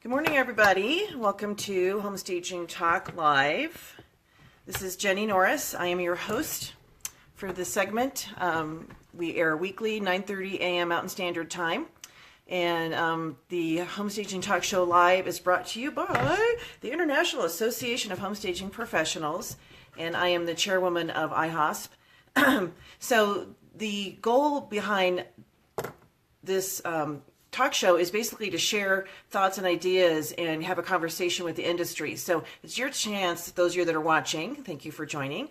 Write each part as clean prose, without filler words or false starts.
Good morning, everybody. Welcome to Homestaging Talk Live. This is Jenny Norris. I am your host for this segment. We air weekly, 9:30 a.m. Mountain Standard Time. And the Homestaging Talk Show Live is brought to you by the International Association of Homestaging Professionals. And I am the chairwoman of IHOSP. So the goal behind this talk show is basically to share thoughts and ideas and have a conversation with the industry. So it's your chance, those of you that are watching, thank you for joining,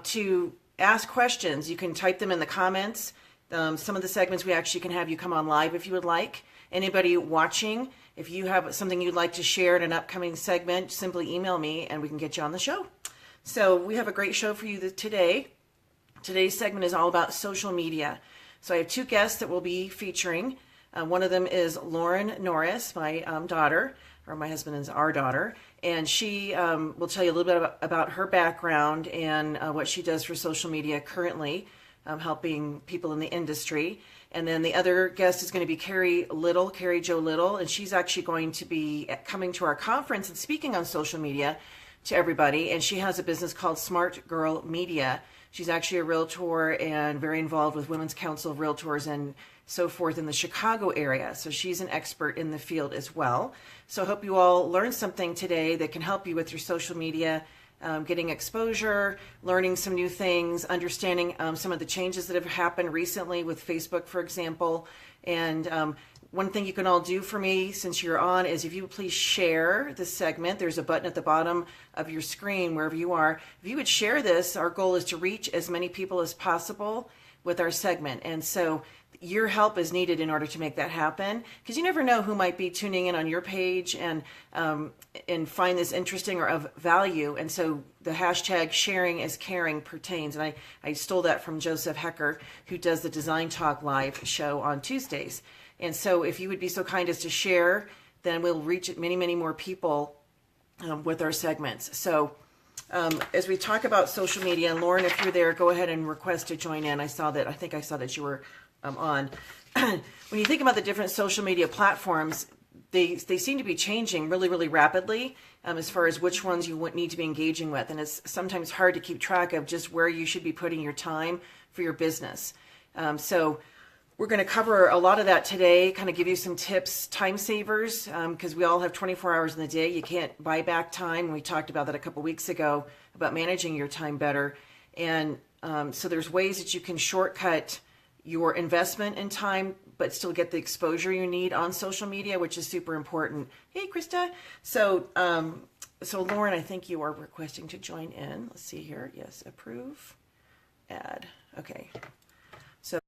to ask questions. You can type them in the comments. Some of the segments we actually can have you come on live if you would like. Anybody watching, if you have something you'd like to share in an upcoming segment, simply email me and we can get you on the show. So we have a great show for you today. Today's segment is all about social media. So I have two guests that we'll be featuring. One of them is Lauren Norris, my daughter, or my husband is our daughter, and she will tell you a little bit about her background and what she does for social media currently, helping people in the industry. And then the other guest is going to be Carrie Jo Little, and she's actually going to be coming to our conference and speaking on social media to everybody, and she has a business called Smart Girl Media. She's actually a realtor and very involved with Women's Council of Realtors and so forth in the Chicago area. So she's an expert in the field as well. So I hope you all learned something today that can help you with your social media, getting exposure, learning some new things, understanding some of the changes that have happened recently with Facebook, for example. And one thing you can all do for me since you're on is if you please share this segment. There's a button at the bottom of your screen wherever you are. If you would share this, our goal is to reach as many people as possible with our segment. And so your help is needed in order to make that happen, because you never know who might be tuning in on your page and find this interesting or of value. And so the hashtag sharing is caring pertains. And I stole that from Joseph Hecker, who does the Design Talk Live show on Tuesdays. And so if you would be so kind as to share, then we'll reach many, many more people with our segments. So as we talk about social media, and Lauren, if you're there, go ahead and request to join in. I think I saw that you were on. When you think about the different social media platforms, they seem to be changing really, really rapidly as far as which ones you need to be engaging with. And it's sometimes hard to keep track of just where you should be putting your time for your business. So we're going to cover a lot of that today, kind of give you some tips, time savers, because we all have 24 hours in the day. You can't buy back time. We talked about that a couple weeks ago about managing your time better. And so there's ways that you can shortcut your investment in time, but still get the exposure you need on social media, which is super important. Hey, Krista. So Lauren, I think you are requesting to join in. Let's see here. Yes, approve, add. Okay. So,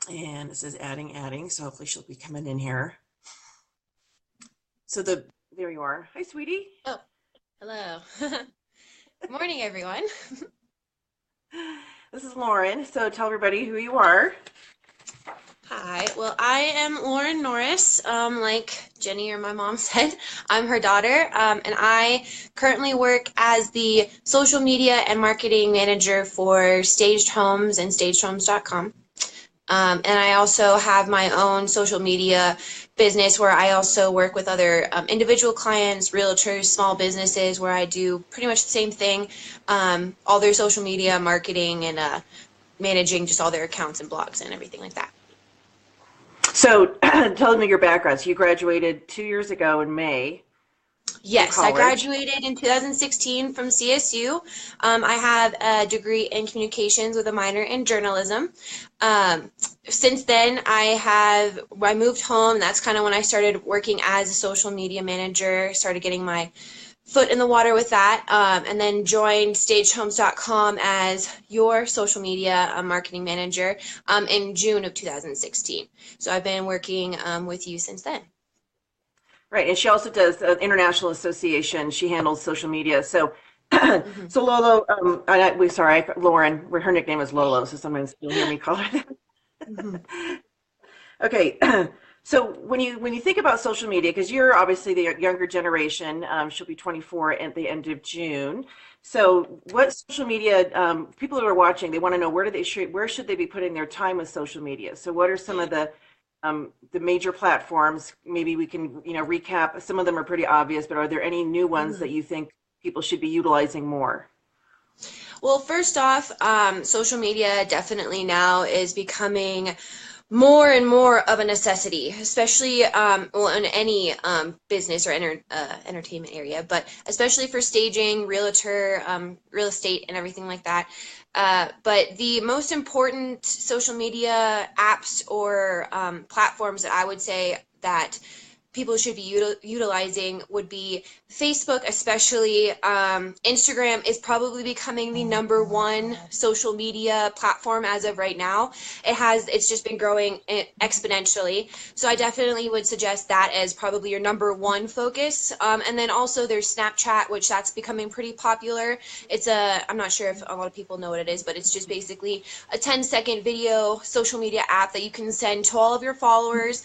and it says adding. So hopefully she'll be coming in here. So there you are. Hi, sweetie. Oh, hello. Good morning, everyone. This is Lauren. So tell everybody who you are. Hi. Well, I am Lauren Norris. Like Jenny or my mom said, I'm her daughter, and I currently work as the social media and marketing manager for Staged Homes and stagedhomes.com. And I also have my own social media business where I also work with other individual clients, realtors, small businesses, where I do pretty much the same thing, all their social media marketing and managing just all their accounts and blogs and everything like that. So tell me your background. So you graduated 2 years ago in May. Yes, I graduated in 2016 from CSU. I have a degree in communications with a minor in journalism. Since then, I moved home. That's kind of when I started working as a social media manager, started getting my foot in the water with that, and then joined stagedhomes.com as your social media marketing manager in June of 2016. So I've been working with you since then. Right, and she also does International Association. She handles social media. So, so Lolo, Lauren. Her nickname is Lolo, so sometimes you'll hear me call her that. Okay, so when you think about social media, because you're obviously the younger generation, she'll be 24 at the end of June. So, what social media people who are watching, they want to know where should they be putting their time with social media? So, what are some of the the major platforms. Maybe we can, recap. Some of them are pretty obvious, but are there any new ones that you think people should be utilizing more? Well, first off, social media definitely now is becoming more and more of a necessity, especially well, in any business or entertainment area, but especially for staging, realtor, real estate, and everything like that. But the most important social media apps or platforms that I would say that people should be utilizing would be Facebook, especially. Instagram is probably becoming the number one social media platform as of right now. It's just been growing exponentially. So I definitely would suggest that as probably your number one focus. And then also there's Snapchat, which that's becoming pretty popular. I'm not sure if a lot of people know what it is, but it's just basically a 10-second video social media app that you can send to all of your followers.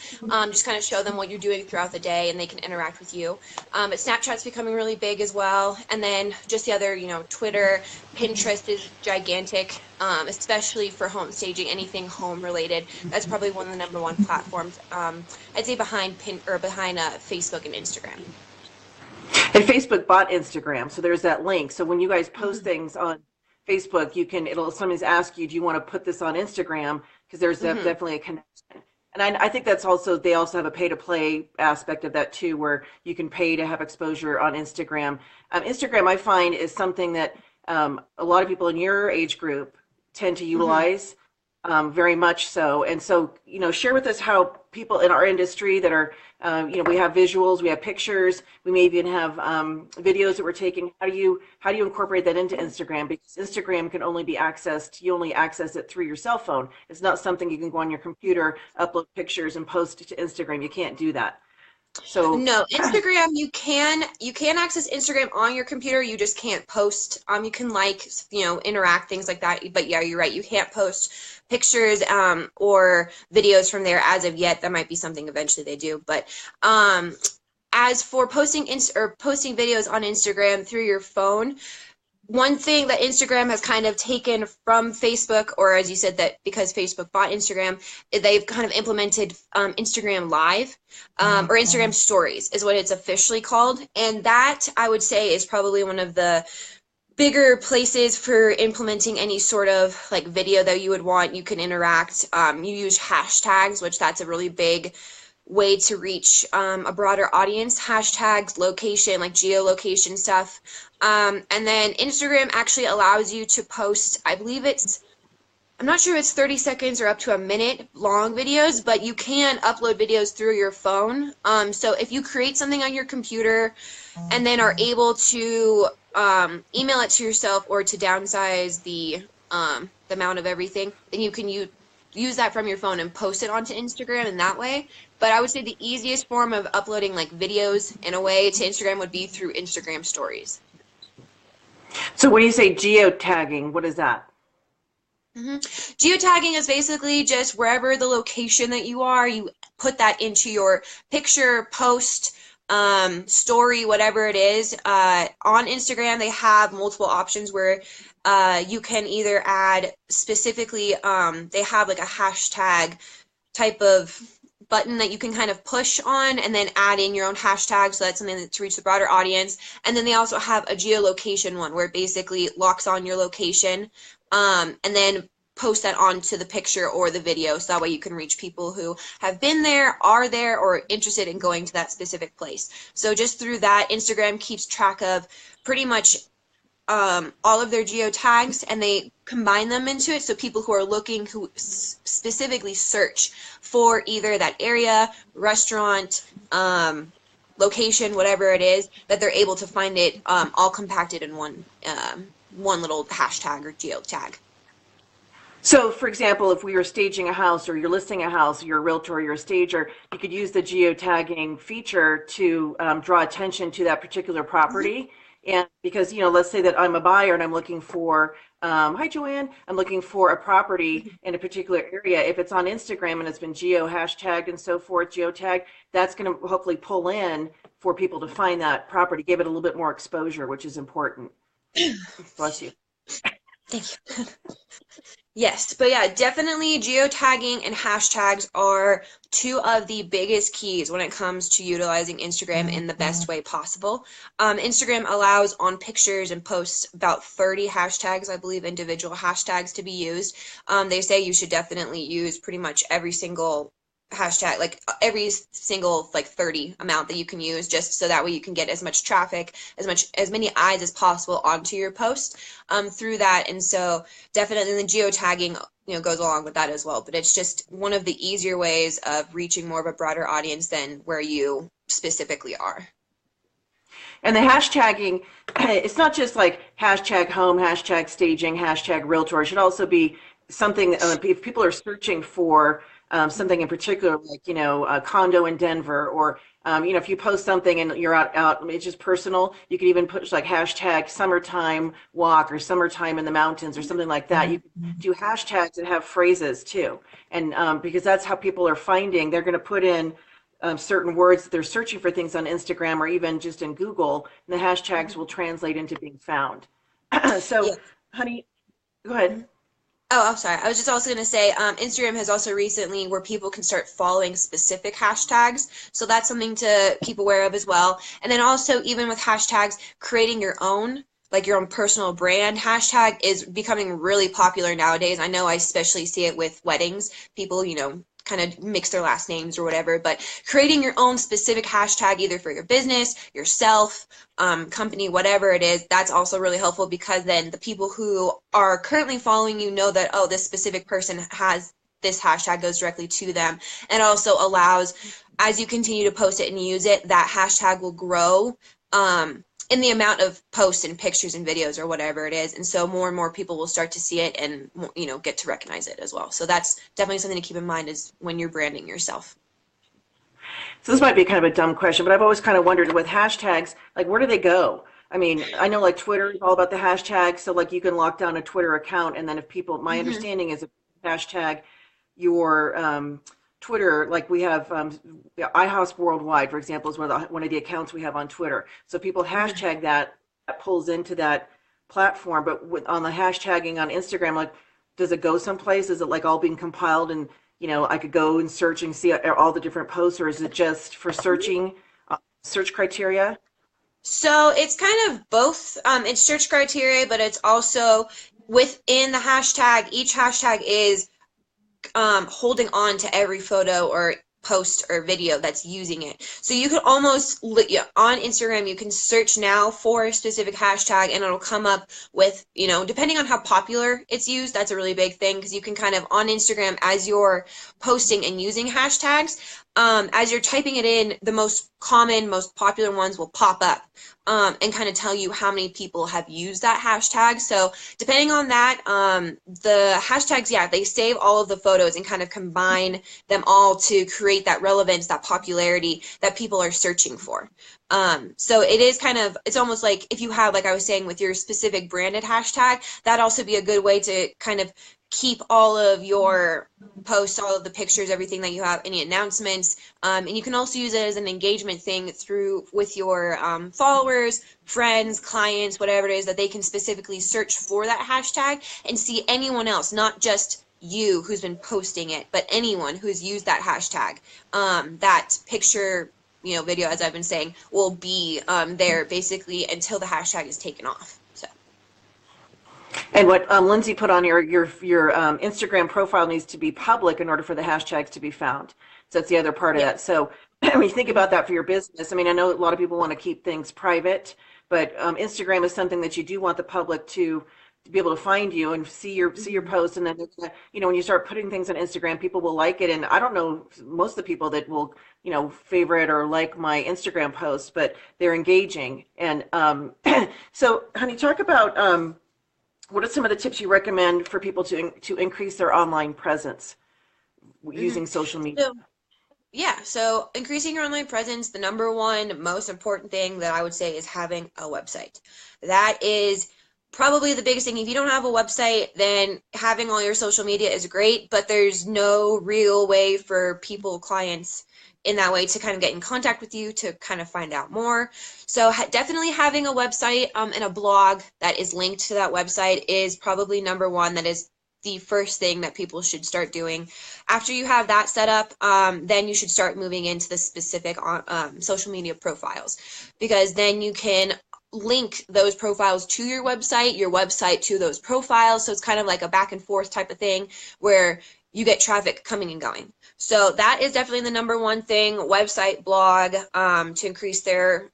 Just kind of show them what you're doing throughout the day, and they can interact with you. But Snapchat's becoming really big as well. And then just the other, Twitter, Pinterest is gigantic, especially for home staging, anything home related. That's probably one of the number one platforms. I'd say behind Facebook and Instagram. And Facebook bought Instagram, so there's that link. So when you guys post things on Facebook, it'll sometimes ask you, do you want to put this on Instagram? Because there's definitely a connection. And I think they also have a pay to play aspect of that too, where you can pay to have exposure on Instagram. Instagram, I find, is something that a lot of people in your age group tend to utilize, very much so. And so, share with us how people in our industry that are, we have visuals, we have pictures, we may even have videos that we're taking. How do you incorporate that into Instagram? Because Instagram can only be accessed, you only access it through your cell phone. It's not something you can go on your computer, upload pictures, and post to Instagram. You can't do that. So no, Instagram, you can access Instagram on your computer. You just can't post. You can interact, things like that. But yeah, you're right. You can't post pictures or videos from there as of yet. That might be something eventually they do. But as for posting videos on Instagram through your phone, one thing that Instagram has kind of taken from Facebook, or as you said, that because Facebook bought Instagram, they've kind of implemented Instagram Live, or Instagram Stories is what it's officially called. And that, I would say, is probably one of the bigger places for implementing any sort of like video that you would want. You can interact. You use hashtags, which that's a really big way to reach a broader audience. Hashtags, location, like geolocation stuff. And then Instagram actually allows you to post, I'm not sure if it's 30 seconds or up to a minute long videos, but you can upload videos through your phone. So if you create something on your computer and then are able to email it to yourself or to downsize the amount of everything, then you can use that from your phone and post it onto Instagram in that way. But I would say the easiest form of uploading like videos in a way to Instagram would be through Instagram Stories. So when you say geotagging, what is that? Geotagging is basically just wherever the location that you are, you put that into your picture, post, story, whatever it is. On Instagram, they have multiple options where you can either add specifically, they have like a hashtag type of button that you can kind of push on and then add in your own hashtag, so that's something that's to reach the broader audience. And then they also have a geolocation one where it basically locks on your location, and then post that onto the picture or the video, so that way you can reach people who have been there, are there, or interested in going to that specific place. So just through that, Instagram keeps track of pretty much all of their geotags, and they combine them into it, so people who are looking, who specifically search for either that area, restaurant, location, whatever it is, that they're able to find it all compacted in one little hashtag or geotag. So, for example, if we were staging a house, or you're listing a house, you're a realtor, or you're a stager, you could use the geotagging feature to draw attention to that particular property. And because, let's say that I'm a buyer and I'm looking for, hi Joanne, I'm looking for a property in a particular area. If it's on Instagram and it's been hashtagged and so forth, geotagged, that's going to hopefully pull in for people to find that property, give it a little bit more exposure, which is important. Bless you. Thank you. Yes, but yeah, definitely geotagging and hashtags are two of the biggest keys when it comes to utilizing Instagram in the best way possible. Instagram allows on pictures and posts about 30 hashtags, I believe, individual hashtags to be used. They say you should definitely use pretty much every single hashtag, like every single like 30 amount that you can use, just so that way you can get as much traffic, as many eyes as possible onto your post through that. And so definitely the geotagging, goes along with that as well. But it's just one of the easier ways of reaching more of a broader audience than where you specifically are. And the hashtagging, it's not just like hashtag home, hashtag staging, hashtag realtor. It should also be something, if people are searching for something in particular, like, a condo in Denver, or, if you post something and you're out, it's just personal, you could even put like hashtag summertime walk or summertime in the mountains or something like that. You could do hashtags that have phrases too. And because that's how people are finding, they're going to put in certain words that they're searching for things on Instagram or even just in Google, and the hashtags will translate into being found. So, Yeah. honey, go ahead. Oh, I'm sorry. I was just also going to say, Instagram has also recently where people can start following specific hashtags. So that's something to keep aware of as well. And then also, even with hashtags, creating your own, like your own personal brand hashtag is becoming really popular nowadays. I know I especially see it with weddings. People, kind of mix their last names or whatever, but creating your own specific hashtag either for your business, yourself, company, whatever it is, that's also really helpful because then the people who are currently following you know that, oh, this specific person has this hashtag goes directly to them. And it also allows, as you continue to post it and use it, that hashtag will grow in the amount of posts and pictures and videos or whatever it is. And so more and more people will start to see it and, get to recognize it as well. So that's definitely something to keep in mind is when you're branding yourself. So this might be kind of a dumb question, but I've always kind of wondered with hashtags, like where do they go? I mean, I know like Twitter is all about the hashtag, so like you can lock down a Twitter account, and then if people, my Mm-hmm. understanding is a hashtag your Twitter, like we have iHouse Worldwide, for example, is one of the accounts we have on Twitter. So people Mm-hmm. hashtag that pulls into that platform. But on the hashtagging on Instagram, like, does it go someplace? Is it like all being compiled and I could go and search and see all the different posts, or is it just for searching, search criteria? So it's kind of both. It's search criteria, but it's also within the hashtag. Each hashtag is holding on to every photo or post or video that's using it. So you can almost, yeah, on Instagram, you can search now for a specific hashtag and it'll come up with, depending on how popular it's used, that's a really big thing because you can kind of on Instagram as you're posting and using hashtags, as you're typing it in, the most common, most popular ones will pop up and kind of tell you how many people have used that hashtag. So depending on that, the hashtags, yeah, they save all of the photos and kind of combine them all to create that relevance, that popularity that people are searching for. So it is kind of, it's almost like if you have, like I was saying, with your specific branded hashtag, that'd also be a good way to kind of keep all of your posts, all of the pictures, everything that you have, any announcements, and you can also use it as an engagement thing through with your followers, friends, clients, whatever it is that they can specifically search for that hashtag and see anyone else, not just you who's been posting it, but anyone who's used that hashtag. That picture, video, as I've been saying, will be there basically until the hashtag is taken off. So. And what Lindsay put on your Instagram profile needs to be public in order for the hashtags to be found. So that's the other part of Yep. that. So when you think about that for your business, I mean, I know a lot of people want to keep things private, but Instagram is something that you do want the public to be able to find you and see your posts, and then when you start putting things on Instagram, people will like it. And I don't know most of the people that will favorite or like my Instagram posts, but they're engaging. And so, honey, talk about what are some of the tips you recommend for people to increase their online presence Mm-hmm. using social media? So, yeah, so increasing your online presence, the number one most important thing that I would say is having a website. That is probably the biggest thing. If you don't have a website, then having all your social media is great, but there's no real way for people, clients in that way to kind of get in contact with you to kind of find out more. So definitely having a website and a blog that is linked to that website is probably number one. That is the first thing that people should start doing. After you have that set up, then you should start moving into the specific social media profiles, because then you can link those profiles to your website to those profiles. So it's kind of like a back and forth type of thing where you get traffic coming and going. So that is definitely the number one thing: website, blog, to increase their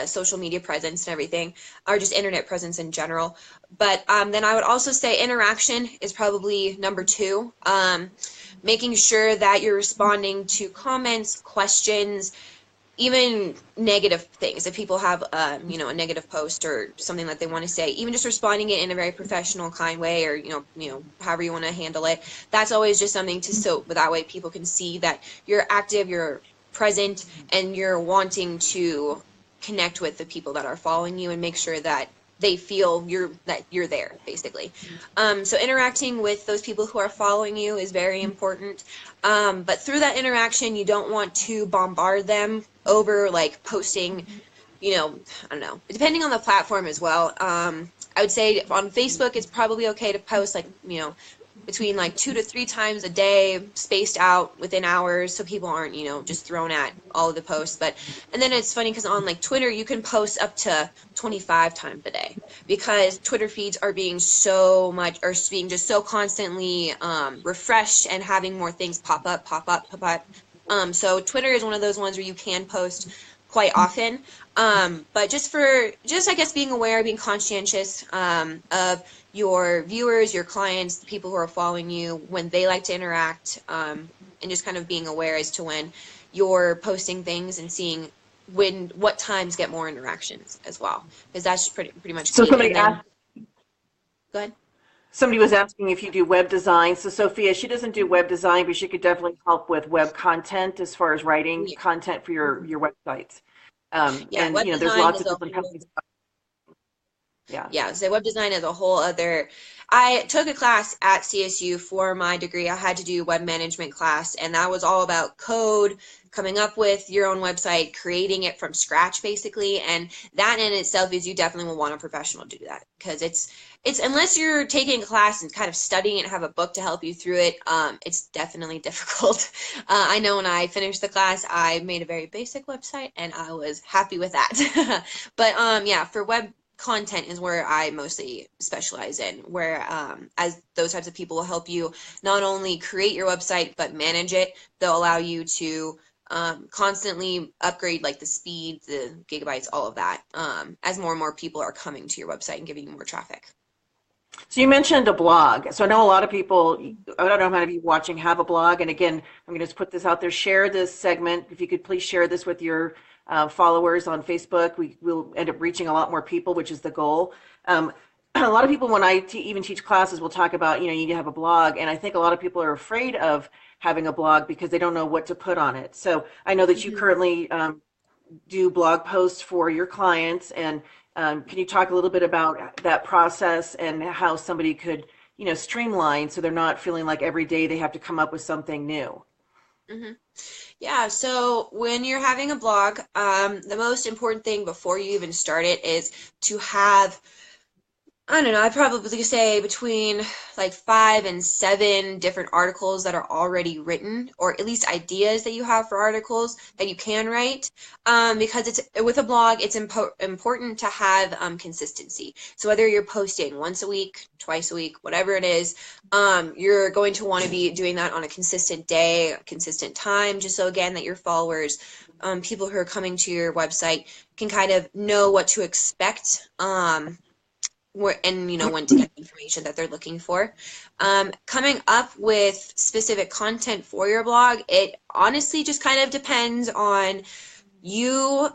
social media presence and everything, or just internet presence in general. But then I would also say interaction is probably number two. Making sure that you're responding to comments, questions, even negative things. If people have a negative post or something that they want to say, even just responding it in a very professional, kind way, or however you want to handle it. That's always just something so that way people can see that you're active, you're present, and you're wanting to connect with the people that are following you and make sure that they feel that you're there, basically. So interacting with those people who are following you is very important. But through that interaction, you don't want to bombard them over like posting, I don't know, depending on the platform as well. I would say on Facebook, it's probably okay to post like, between like 2 to 3 times a day, spaced out within hours, so people aren't, just thrown at all of the posts. And then it's funny because on like Twitter, you can post up to 25 times a day, because Twitter feeds are being just so constantly refreshed and having more things pop up. So Twitter is one of those ones where you can post quite often. But just I guess being aware, being conscientious of your viewers, your clients, the people who are following you, when they like to interact, and just kind of being aware as to when you're posting things and seeing what times get more interactions as well, because that's pretty much key. So somebody asked, go ahead. Somebody was asking if you do web design. So Sophia, she doesn't do web design, but she could definitely help with web content as far as writing content for your websites. And there's lots of different companies. So web design is a whole other. I took a class at CSU for my degree. I had to do web management class, and that was all about code, coming up with your own website, creating it from scratch, basically. And that in itself is, you definitely will want a professional to do that, because it's unless you're taking a class and kind of studying it and have a book to help you through it, it's definitely difficult. I know when I finished the class, I made a very basic website, and I was happy with that. But for web content is where I mostly specialize in, where as those types of people will help you not only create your website but manage it. They'll allow you to constantly upgrade like the speed, the gigabytes, all of that, as more and more people are coming to your website and giving you more traffic. So you mentioned a blog. So I know a lot of people, I don't know how many of you watching have a blog. And again, I'm going to just put this out there. Share this segment. If you could please share this with your followers on Facebook. We will end up reaching a lot more people, which is the goal. A lot of people, when I even teach classes, will talk about, you need to have a blog. And I think a lot of people are afraid of having a blog because they don't know what to put on it. So I know that you currently do blog posts for your clients. And can you talk a little bit about that process and how somebody could, streamline so they're not feeling like every day they have to come up with something new? Mm-hmm. Yeah, so when you're having a blog, the most important thing before you even start it is to have, I don't know, I'd probably say between like 5 and 7 different articles that are already written, or at least ideas that you have for articles that you can write, because with a blog, it's important to have consistency. So whether you're posting once a week, twice a week, whatever it is, you're going to want to be doing that on a consistent day, a consistent time, just so again that your followers, people who are coming to your website, can kind of know what to expect, when to get the information that they're looking for. Coming up with specific content for your blog, it honestly just kind of depends on you,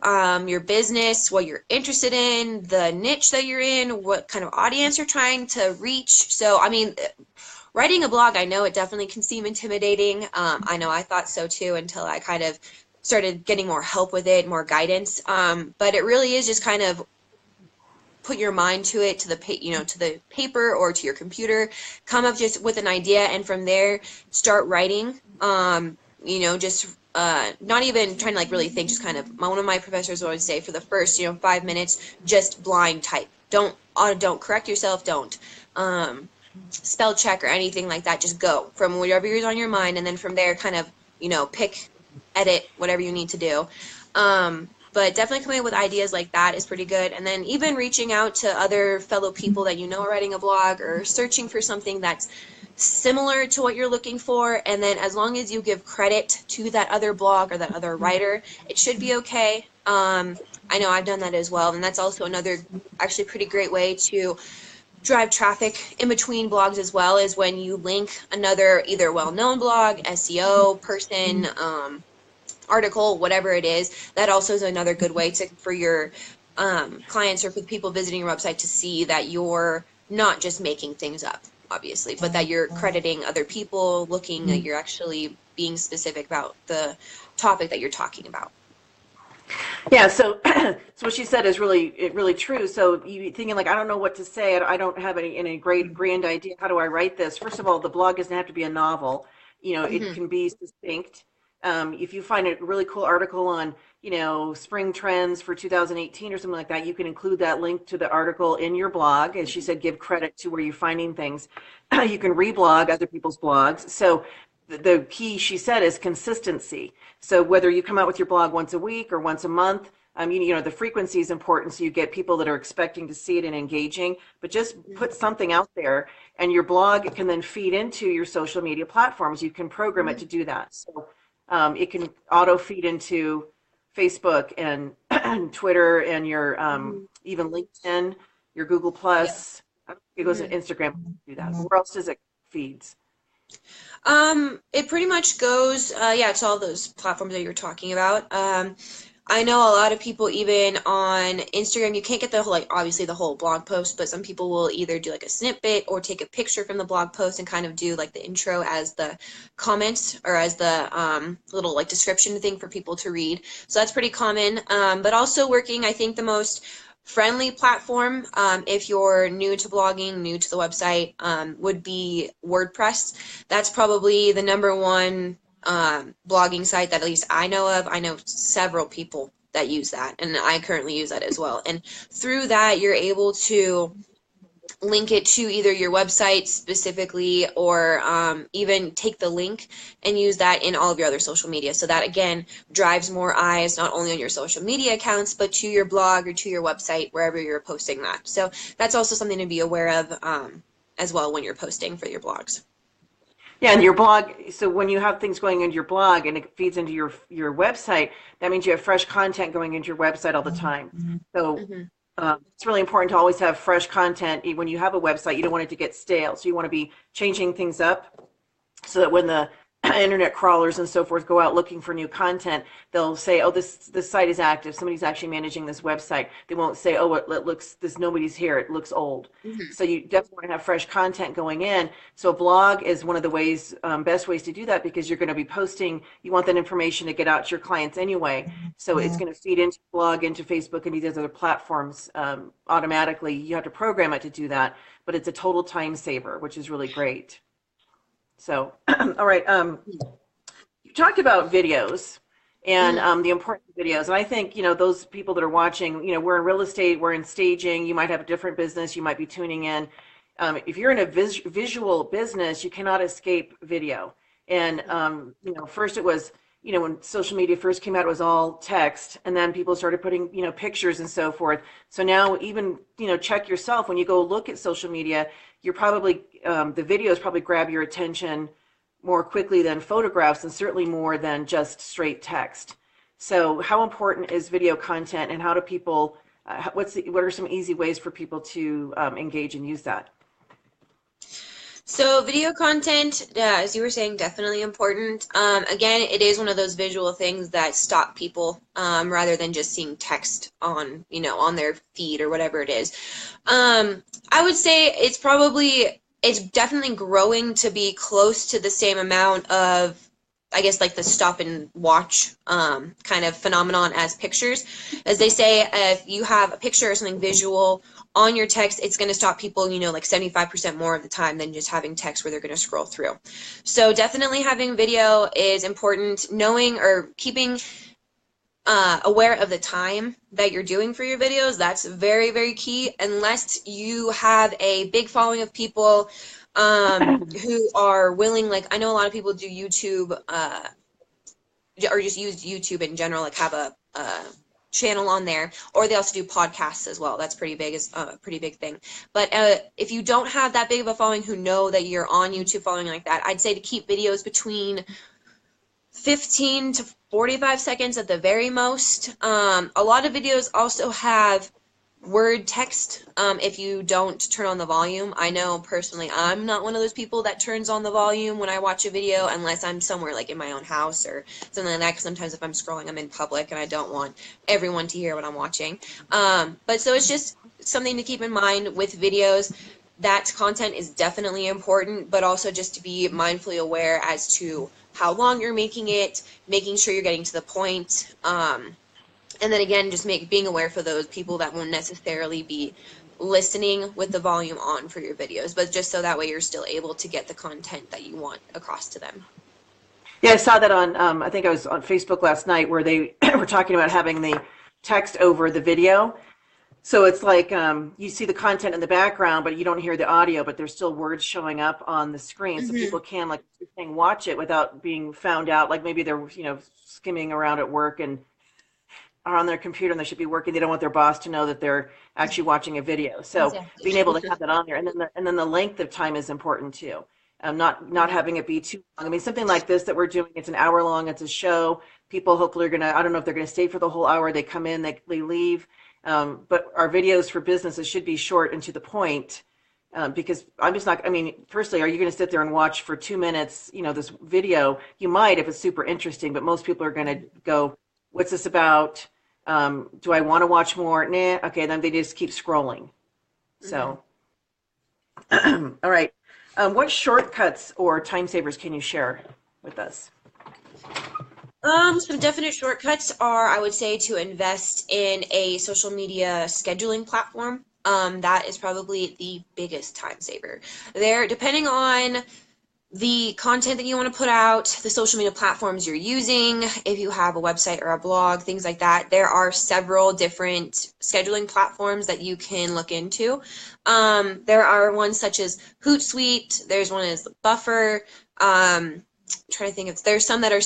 your business, what you're interested in, the niche that you're in, what kind of audience you're trying to reach. So, I mean, writing a blog, I know it definitely can seem intimidating. I know I thought so too until I kind of started getting more help with it, more guidance. But it really is just kind of put your mind to it, to the paper or to your computer, come up just with an idea, and from there start writing. Just not even trying to like really think, just kind of, one of my professors would always say, for the first 5 minutes, just blind type. Don't correct yourself, don't spell check or anything like that. Just go from whatever is on your mind, and then from there kind of pick, edit, whatever you need to do. But definitely coming up with ideas like that is pretty good. And then even reaching out to other fellow people that are writing a blog, or searching for something that's similar to what you're looking for. And then as long as you give credit to that other blog or that other writer, it should be okay. I know I've done that as well. And that's also another actually pretty great way to drive traffic in between blogs as well, is when you link another either well-known blog, SEO person, article, whatever it is. That also is another good way for your clients or for the people visiting your website to see that you're not just making things up, obviously, but that you're crediting other people, looking that you're actually being specific about the topic that you're talking about. Yeah, so what she said is really true. So you thinking like, I don't know what to say, I don't have any great grand idea, how do I write this? First of all, the blog doesn't have to be a novel. It can be succinct. If you find a really cool article on, spring trends for 2018 or something like that, you can include that link to the article in your blog. As she said, give credit to where you're finding things. You can reblog other people's blogs. So the key, she said, is consistency. So whether you come out with your blog once a week or once a month, the frequency is important, so you get people that are expecting to see it and engaging, but just put something out there, and your blog can then feed into your social media platforms. You can program it to do that. So it can auto feed into Facebook and Twitter and your even LinkedIn, your Google Plus. I don't think it goes to Instagram to do that. Where else does it feeds? It pretty much goes, to all those platforms that you're talking about. I know a lot of people, even on Instagram, you can't get the whole, obviously the whole blog post, but some people will either do a snippet or take a picture from the blog post and kind of do the intro as the comments, or as the little description thing for people to read. So that's pretty common. But also working, I think the most friendly platform, if you're new to blogging, new to the website, would be WordPress. That's probably the #1 blogging site that at least I know of. I know several people that use that, and I currently use that as well. And through that, you're able to link it to either your website specifically, or even take the link and use that in all of your other social media. So that, again, drives more eyes, not only on your social media accounts, but to your blog or to your website, wherever you're posting that. So that's also something to be aware of as well when you're posting for your blogs. Yeah, and your blog, so when you have things going into your blog and it feeds into your website, that means you have fresh content going into your website all the time. So it's really important to always have fresh content. When you have a website, you don't want it to get stale. So you want to be changing things up so that when the internet crawlers and so forth go out looking for new content, they'll say, oh, this site is active. Somebody's actually managing this website. They won't say, oh, it looks, nobody's here. It looks old. So you definitely want to have fresh content going in. So a blog is one of the ways, best ways to do that, because you're going to be posting. You want that information to get out to your clients anyway. So it's going to feed into blog, into Facebook, and these other platforms automatically. You have to program it to do that, but it's a total time saver, which is really great. So, all right, you talked about videos and the importance of videos. And I think, those people that are watching, we're in real estate, we're in staging, you might have a different business, you might be tuning in. If you're in a visual business, you cannot escape video. And, first it was, when social media first came out, it was all text, and then people started putting, pictures and so forth. So now even, check yourself when you go look at social media, you're probably, the videos probably grab your attention more quickly than photographs, and certainly more than just straight text. So how important is video content, and how do people, what are some easy ways for people to engage and use that? So video content, as you were saying, definitely important. Again, it is one of those visual things that stop people rather than just seeing text on, on their feed or whatever it is. I would say it's definitely growing to be close to the same amount of, I guess, the stop and watch kind of phenomenon as pictures. As they say, if you have a picture or something visual on your text, it's going to stop people, like 75% more of the time than just having text where they're going to scroll through. So definitely having video is important. Knowing or keeping aware of the time that you're doing for your videos, that's very, very key. Unless you have a big following of people who are willing, like I know a lot of people do YouTube or just use YouTube in general, like have a channel on there, or they also do podcasts as well. That's pretty big, is a pretty big thing. But if you don't have that big of a following who know that you're on YouTube following like that, I'd say to keep videos between 15 to 45 seconds at the very most. A lot of videos also have word text if you don't turn on the volume. I know personally I'm not one of those people that turns on the volume when I watch a video unless I'm somewhere like in my own house or something like that, because sometimes if I'm scrolling I'm in public and I don't want everyone to hear what I'm watching. But so it's just something to keep in mind with videos. That content is definitely important, but also just to be mindfully aware as to how long you're making it, making sure you're getting to the point. And then again, just being aware for those people that won't necessarily be listening with the volume on for your videos, but just so that way you're still able to get the content that you want across to them. Yeah, I saw that on, I think I was on Facebook last night where they were talking about having the text over the video. So it's like you see the content in the background, but you don't hear the audio, but there's still words showing up on the screen. So people can, like you're saying, watch it without being found out. Like maybe they're, skimming around at work and are on their computer and they should be working. They don't want their boss to know that they're actually watching a video. So exactly. Being able to have that on there, and then the length of time is important too. Not having it be too long. I mean, something like this that we're doing, it's an hour long. It's a show. People hopefully are gonna. I don't know if they're gonna stay for the whole hour. They come in, they leave. But our videos for businesses should be short and to the point. Because I'm just not. I mean, firstly, are you going to sit there and watch for 2 minutes? This video. You might if it's super interesting, but most people are going to go, "What's this about? Do I want to watch more? Nah, okay, then they just keep scrolling." So, all right. What shortcuts or time savers can you share with us? Some definite shortcuts are, I would say, to invest in a social media scheduling platform. That is probably the biggest time saver. Depending on the content that you want to put out, the social media platforms you're using, if you have a website or a blog, things like that, there are several different scheduling platforms that you can look into. There are ones such as Hootsuite, there's one as Buffer, I'm trying to think if there's some that are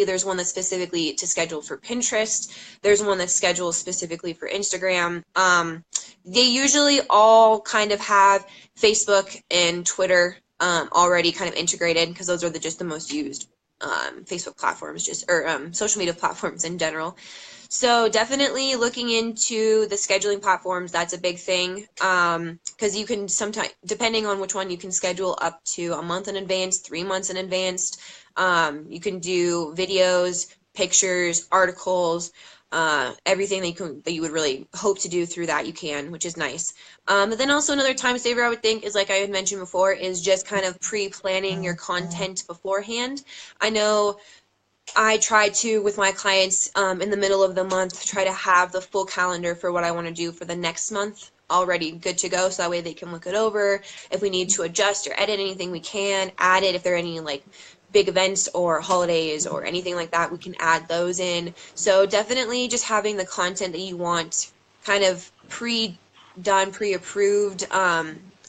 there's one that's specifically to schedule for Pinterest. There's one that's scheduled specifically for Instagram. They usually all kind of have Facebook and Twitter already kind of integrated, because those are just the most used Facebook platforms, or social media platforms in general. So definitely looking into the scheduling platforms, that's a big thing, because you can sometimes, depending on which one, you can schedule up to a month in advance, 3 months in advance. You can do videos, pictures, articles, everything that you would really hope to do through that you can, which is nice. But then also another time saver I would think is, like I had mentioned before, is just kind of pre-planning your content beforehand. I know I try to, with my clients, in the middle of the month, try to have the full calendar for what I want to do for the next month already good to go, so that way they can look it over. If we need to adjust or edit anything, we can add it. If there are any like big events or holidays or anything like that, we can add those in. So definitely just having the content that you want kind of pre-done, pre-approved.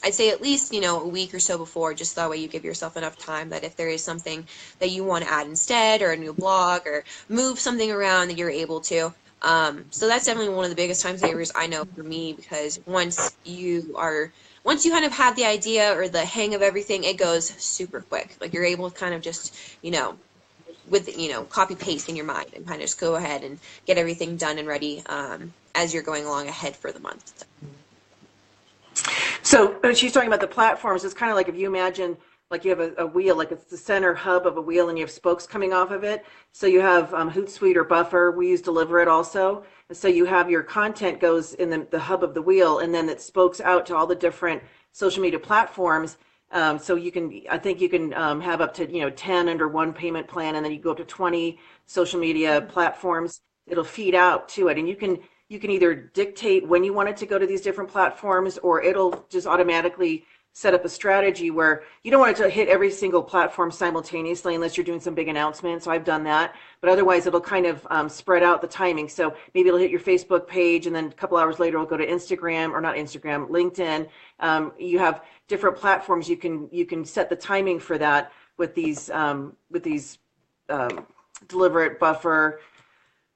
I'd say at least, a week or so before, just that way you give yourself enough time that if there is something that you want to add instead, or a new blog, or move something around, that you're able to. So that's definitely one of the biggest time savers I know for me, because once you kind of have the idea or the hang of everything, it goes super quick. Like you're able to kind of just, with, copy paste in your mind and kind of just go ahead and get everything done and ready as you're going along ahead for the month. So she's talking about the platforms. It's kind of like if you imagine, like you have a wheel, like it's the center hub of a wheel, and you have spokes coming off of it. So you have Hootsuite or Buffer. We use Deliver It also. And so you have your content goes in the hub of the wheel, and then it spokes out to all the different social media platforms. So I think you can have up to 10 under one payment plan, and then you go up to 20 social media platforms. It'll feed out to it, and you can you can either dictate when you want it to go to these different platforms, or it'll just automatically set up a strategy where you don't want it to hit every single platform simultaneously unless you're doing some big announcement. So I've done that, but otherwise it'll kind of spread out the timing. So maybe it'll hit your Facebook page, and then a couple hours later it'll go to Instagram, or not Instagram, LinkedIn. You have different platforms. You can set the timing for that with these Deliverit, Buffer,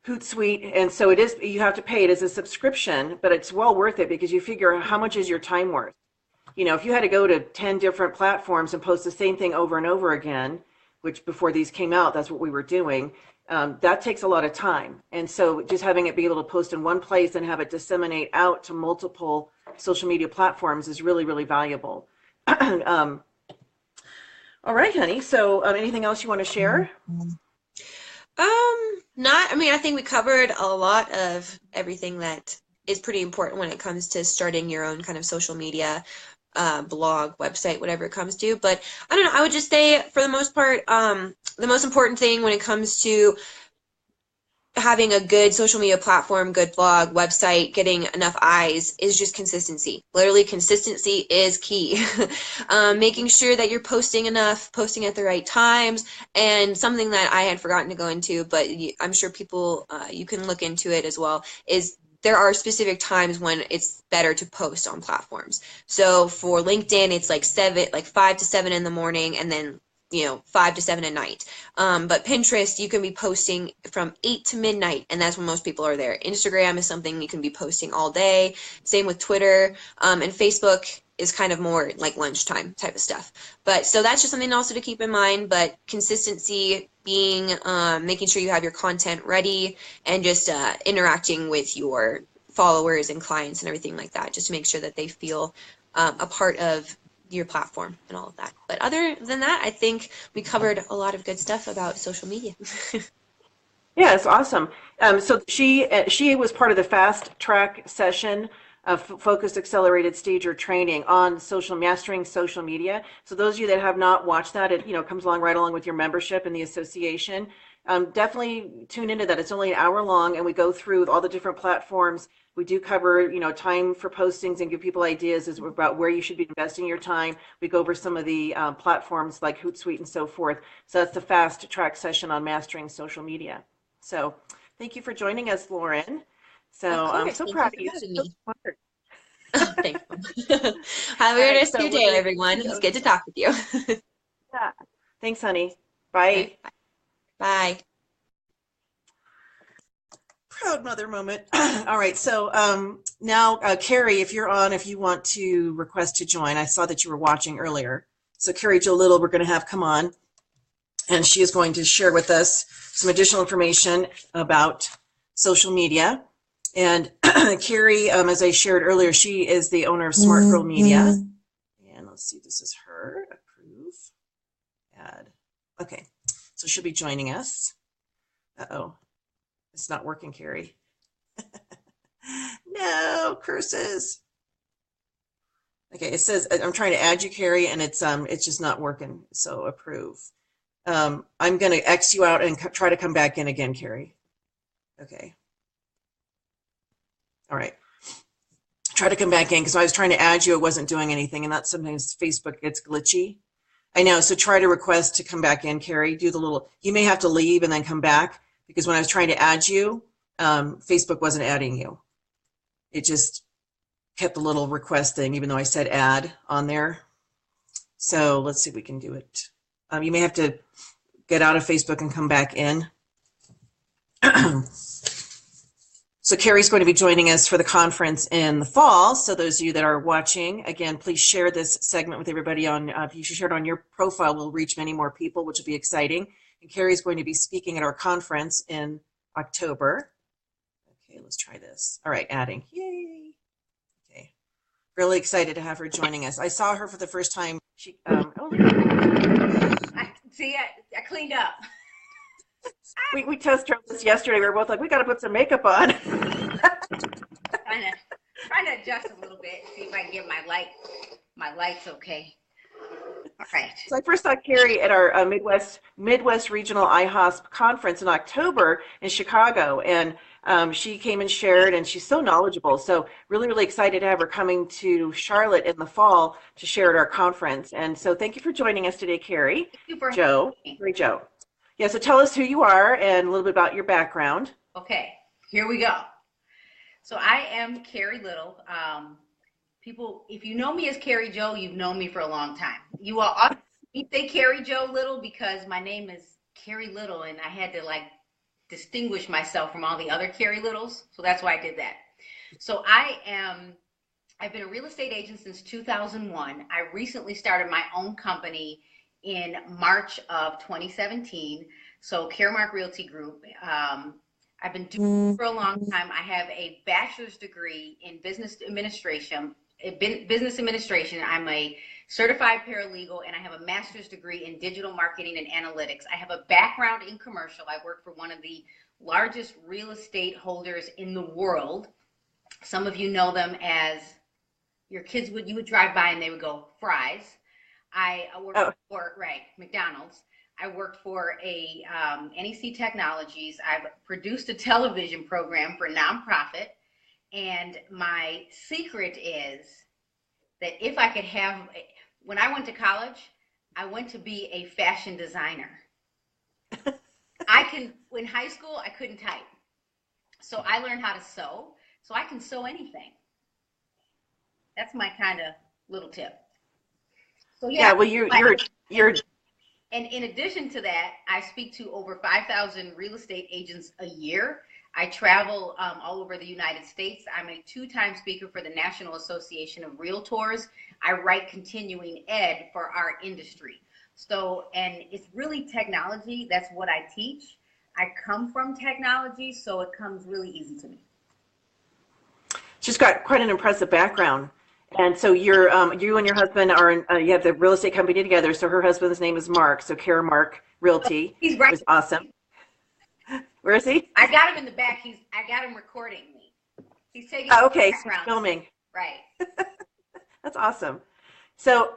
Hootsuite, and so you have to pay it as a subscription, but it's well worth it because you figure how much is your time worth. If you had to go to 10 different platforms and post the same thing over and over again, which before these came out, that's what we were doing, that takes a lot of time. And so just having it be able to post in one place and have it disseminate out to multiple social media platforms is really, really valuable. All right, honey. So anything else you want to share? I think we covered a lot of everything that is pretty important when it comes to starting your own kind of social media blog, website, whatever it comes to. But I don't know, I would just say for the most part, the most important thing when it comes to having a good social media platform, good blog, website, getting enough eyes is just consistency. Literally, consistency is key. Making sure that you're posting enough, posting at the right times, and something that I had forgotten to go into, but I'm sure people, you can look into it as well, is there are specific times when it's better to post on platforms. So for LinkedIn, it's like 5 to 7 in the morning, and then 5 to 7 at night. But Pinterest, you can be posting from 8 to midnight, and that's when most people are there. Instagram is something you can be posting all day. Same with Twitter, and Facebook is kind of more like lunchtime type of stuff. But so that's just something also to keep in mind. But consistency being making sure you have your content ready, and just interacting with your followers and clients and everything like that, just to make sure that they feel a part of your platform and all of that. But other than that, I think we covered a lot of good stuff about social media. Yeah, it's awesome. So she was part of the fast track session of focused accelerated stager training on mastering social media. So those of you that have not watched that, it comes along right along with your membership in the association. Definitely tune into that. It's only an hour long, and we go through all the different platforms. We do cover, time for postings and give people ideas about where you should be investing your time. We go over some of the platforms like Hootsuite and so forth. So that's the fast track session on mastering social media. So thank you for joining us, Lauren. So I'm so proud of you. So smart. Oh, thanks. Have a good rest of your day, everyone. It's good to talk with you. Yeah. Thanks, honey. Bye. Bye. Proud mother moment. All right. So now, Carrie, if you're on, if you want to request to join, I saw that you were watching earlier. So Carrie Jo Little, we're going to have come on, and she is going to share with us some additional information about social media. And Carrie, as I shared earlier, she is the owner of Smart Girl Media. And let's see, this is her. Approve. Add. Okay. So she'll be joining us. Uh-oh. It's not working, Carrie. No, curses. Okay, it says I'm trying to add you, Carrie, and it's just not working. So approve. I'm going to X you out and try to come back in again, Carrie. Okay. All right. Try to come back in, because I was trying to add you, it wasn't doing anything, and that's sometimes Facebook gets glitchy. I know. So try to request to come back in, Carrie. Do the little. You may have to leave and then come back, because when I was trying to add you, Facebook wasn't adding you. It just kept the little request thing, even though I said add on there. So let's see if we can do it. You may have to get out of Facebook and come back in. So Carrie's going to be joining us for the conference in the fall. So those of you that are watching, again, please share this segment with everybody on, if you share it on your profile, we'll reach many more people, which will be exciting. And Carrie's going to be speaking at our conference in October. Okay, let's try this. All right, adding. Yay. Okay. Really excited to have her joining us. I saw her for the first time. She, I cleaned up. We test drove this yesterday. We were both like, we got to put some makeup on. trying to adjust a little bit, see if I can get my lights okay. All right. So I first saw Carrie at our Midwest Regional IHOSP conference in October in Chicago, and She came and shared, and she's so knowledgeable. So really, really excited to have her coming to Charlotte in the fall to share at our conference. And so thank you for joining us today, Carrie. Super. Joe, Carrie Joe. Yeah, so tell us who you are and a little bit about your background. Okay, here we go. So I am Carrie Little. People, if you know me as Carrie Joe, you've known me for a long time. You all often say Carrie Joe Little because my name is Carrie Little, and I had to like distinguish myself from all the other Carrie Littles, so that's why I did that. So I've been a real estate agent since 2001. I recently started my own company in March of 2017. So Caremark Realty Group. I've been doing it for a long time. I have a bachelor's degree in business administration. I'm a certified paralegal, and I have a master's degree in digital marketing and analytics. I have a background in commercial. I work for one of the largest real estate holders in the world. Some of you know them as you would drive by and they would go, Fry's. I work for McDonald's. I worked for a NEC Technologies. I've produced a television program for a nonprofit. And my secret is that if I could have, when I went to college, I went to be a fashion designer. In high school, I couldn't type. So I learned how to sew. So I can sew anything. That's my kind of little tip. So yeah, well, you're. And in addition to that, I speak to over 5,000 real estate agents a year. I travel all over the United States. I'm a 2-time speaker for the National Association of Realtors. I write continuing ed for our industry. So, and it's really technology. That's what I teach. I come from technology, so it comes really easy to me. She's got quite an impressive background. And so you and your husband you have the real estate company together. So her husband's name is Mark. So Caremark Realty. He's right. Was awesome. Where is he? I got him in the back. I got him recording me. He's taking. Oh, okay, so filming. Right. That's awesome. So,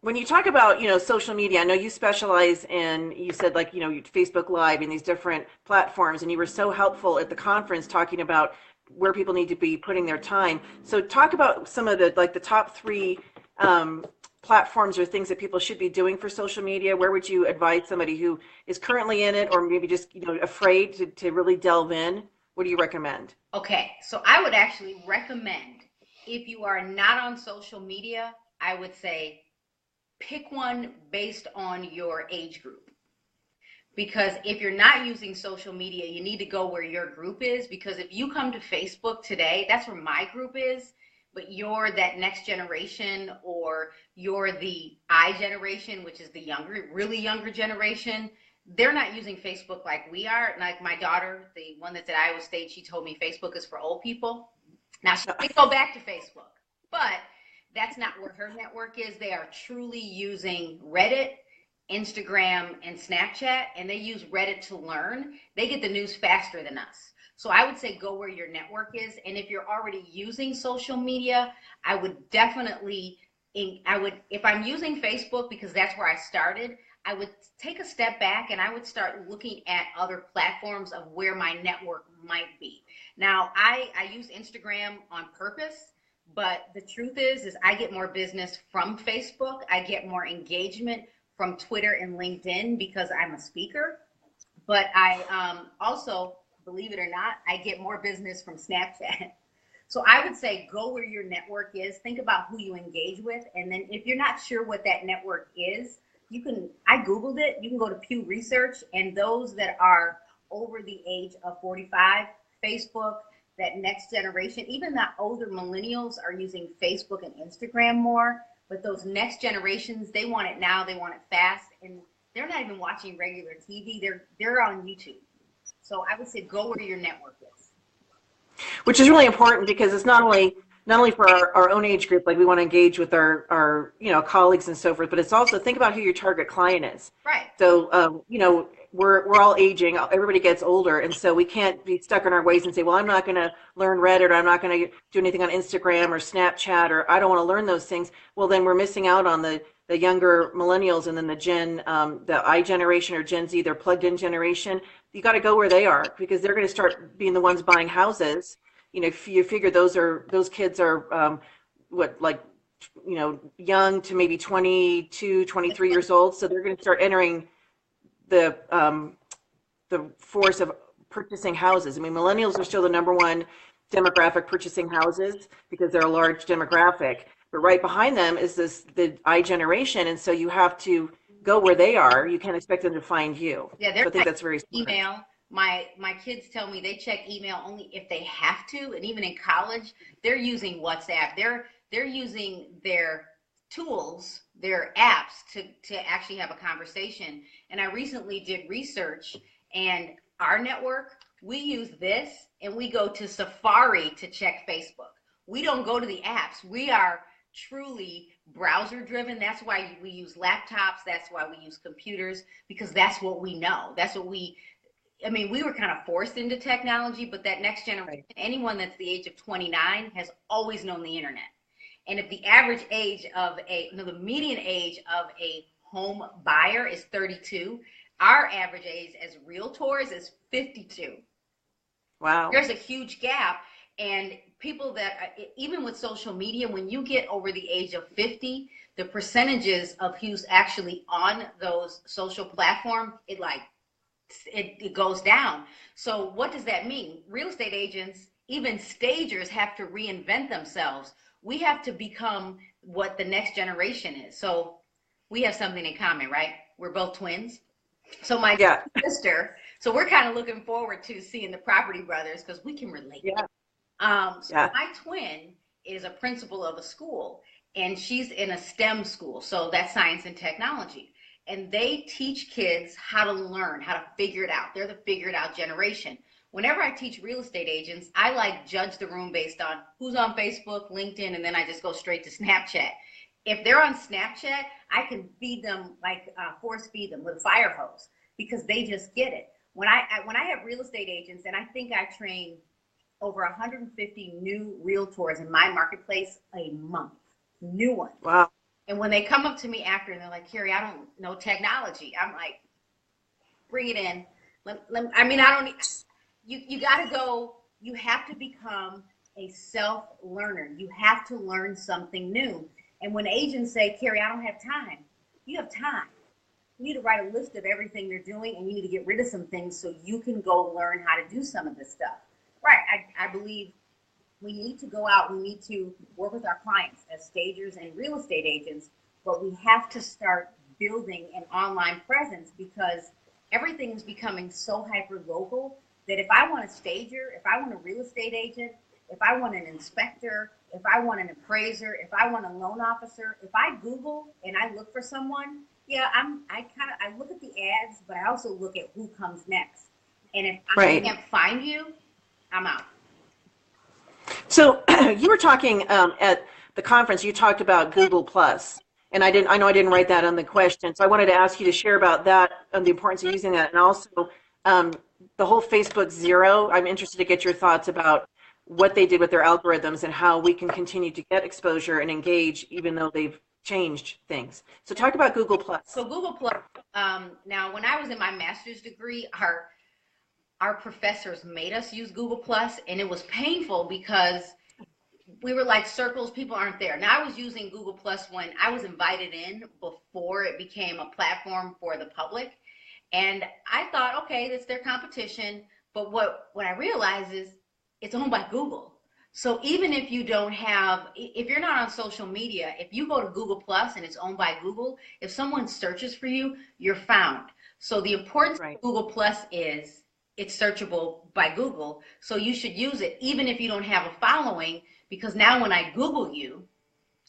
when you talk about social media, I know you specialize in. You said Facebook Live and these different platforms, and you were so helpful at the conference talking about where people need to be putting their time. So talk about some of the top 3 platforms or things that people should be doing for social media. Where would you advise somebody who is currently in it or maybe just afraid to really delve in? What do you recommend? Okay, so I would actually recommend, if you are not on social media, I would say pick one based on your age group. Because if you're not using social media, you need to go where your group is. Because if you come to Facebook today, that's where my group is. But you're that next generation, or you're the I generation, which is the younger, really younger generation. They're not using Facebook like we are. Like my daughter, the one that's at Iowa State, she told me Facebook is for old people. Now she may go back to Facebook, but that's not where her network is. They are truly using Reddit, Instagram, and Snapchat, and they use Reddit to learn. They get the news faster than us. So I would say go where your network is. And if you're already using social media, I would definitely, if I'm using Facebook because that's where I started, I would take a step back and I would start looking at other platforms of where my network might be. Now, I use Instagram on purpose, but the truth is I get more business from Facebook. I get more engagement from Twitter and LinkedIn because I'm a speaker. But I also, believe it or not, I get more business from Snapchat. So I would say go where your network is. Think about who you engage with. And then if you're not sure what that network is, I Googled it. You can go to Pew Research, and those that are over the age of 45, Facebook, that next generation, even the older millennials are using Facebook and Instagram more. But those next generations, they want it now. They want it fast. And they're not even watching regular TV. They're on YouTube. So I would say go where your network is. Which is really important because it's not only for our own age group, like we want to engage with our colleagues and so forth, but it's also think about who your target client is. Right. So we're all aging. Everybody gets older, and so we can't be stuck in our ways and say, well, I'm not going to learn Reddit, or I'm not going to do anything on Instagram or Snapchat, or I don't want to learn those things. Well, then we're missing out on the younger millennials, and then the I generation or Gen Z, they're plugged in generation. You got to go where they are, because they're going to start being the ones buying houses. If you figure those kids are young to maybe 22, 23 years old, so they're going to start entering the force of purchasing houses. I mean, millennials are still the number one demographic purchasing houses because they're a large demographic. But right behind them is the I generation, and so you have to go where they are. You can't expect them to find you. Yeah, so I think that's very smart. Email. My kids tell me they check email only if they have to, and even in college, they're using WhatsApp. They're using their tools, their apps to actually have a conversation. And I recently did research, and our network, we use this, and we go to Safari to check Facebook. We don't go to the apps. We are truly browser driven. That's why we use laptops. That's why we use computers, because that's what we know. That's what we were kind of forced into technology, but that next generation, anyone that's the age of 29 has always known the internet. And if the average age of the median age of a home buyer is 32, our average age as realtors is 52. Wow. There's a huge gap. And people that, even with social media, when you get over the age of 50, the percentages of who's actually on those social platforms, it goes down. So what does that mean? Real estate agents, even stagers, have to reinvent themselves. We have to become what the next generation is. So we have something in common, right? We're both twins. So my sister, so we're kind of looking forward to seeing the Property Brothers because we can relate. Yeah. My twin is a principal of a school, and she's in a STEM school. So that's science and technology. And they teach kids how to learn, how to figure it out. They're the figure it out generation. Whenever I teach real estate agents, I judge the room based on who's on Facebook, LinkedIn, and then I just go straight to Snapchat. If they're on Snapchat, I can feed them, force feed them with a fire hose, because they just get it. When I have real estate agents, and I think I train over 150 new realtors in my marketplace a month, new ones. Wow. And when they come up to me after and they're like, Carrie, I don't know technology, I'm like, bring it in. You got to go, you have to become a self-learner. You have to learn something new. And when agents say, Carrie, I don't have time, you have time. You need to write a list of everything you're doing, and you need to get rid of some things so you can go learn how to do some of this stuff. Right, I believe we need to go out, we need to work with our clients as stagers and real estate agents, but we have to start building an online presence, because everything is becoming so hyper-local that if I want a stager, if I want a real estate agent, if I want an inspector, if I want an appraiser, if I want a loan officer, if I Google and I look for someone, I look at the ads, but I also look at who comes next. And if I can't find you, I'm out. So you were talking at the conference, you talked about Google Plus, and I know I didn't write that on the question. So I wanted to ask you to share about that and the importance of using that. And also the whole Facebook Zero, I'm interested to get your thoughts about what they did with their algorithms and how we can continue to get exposure and engage even though they've changed things. So talk about Google Plus. So Google Plus, now when I was in my master's degree, our professors made us use Google Plus, and it was painful because we were like circles, people aren't there. Now, I was using Google Plus when I was invited in before it became a platform for the public. And I thought, okay, that's their competition. But what I realized is it's owned by Google. So even if you if you're not on social media, if you go to Google Plus and it's owned by Google, if someone searches for you, you're found. So the importance of Google Plus is it's searchable by Google. So you should use it even if you don't have a following, because now when I Google you,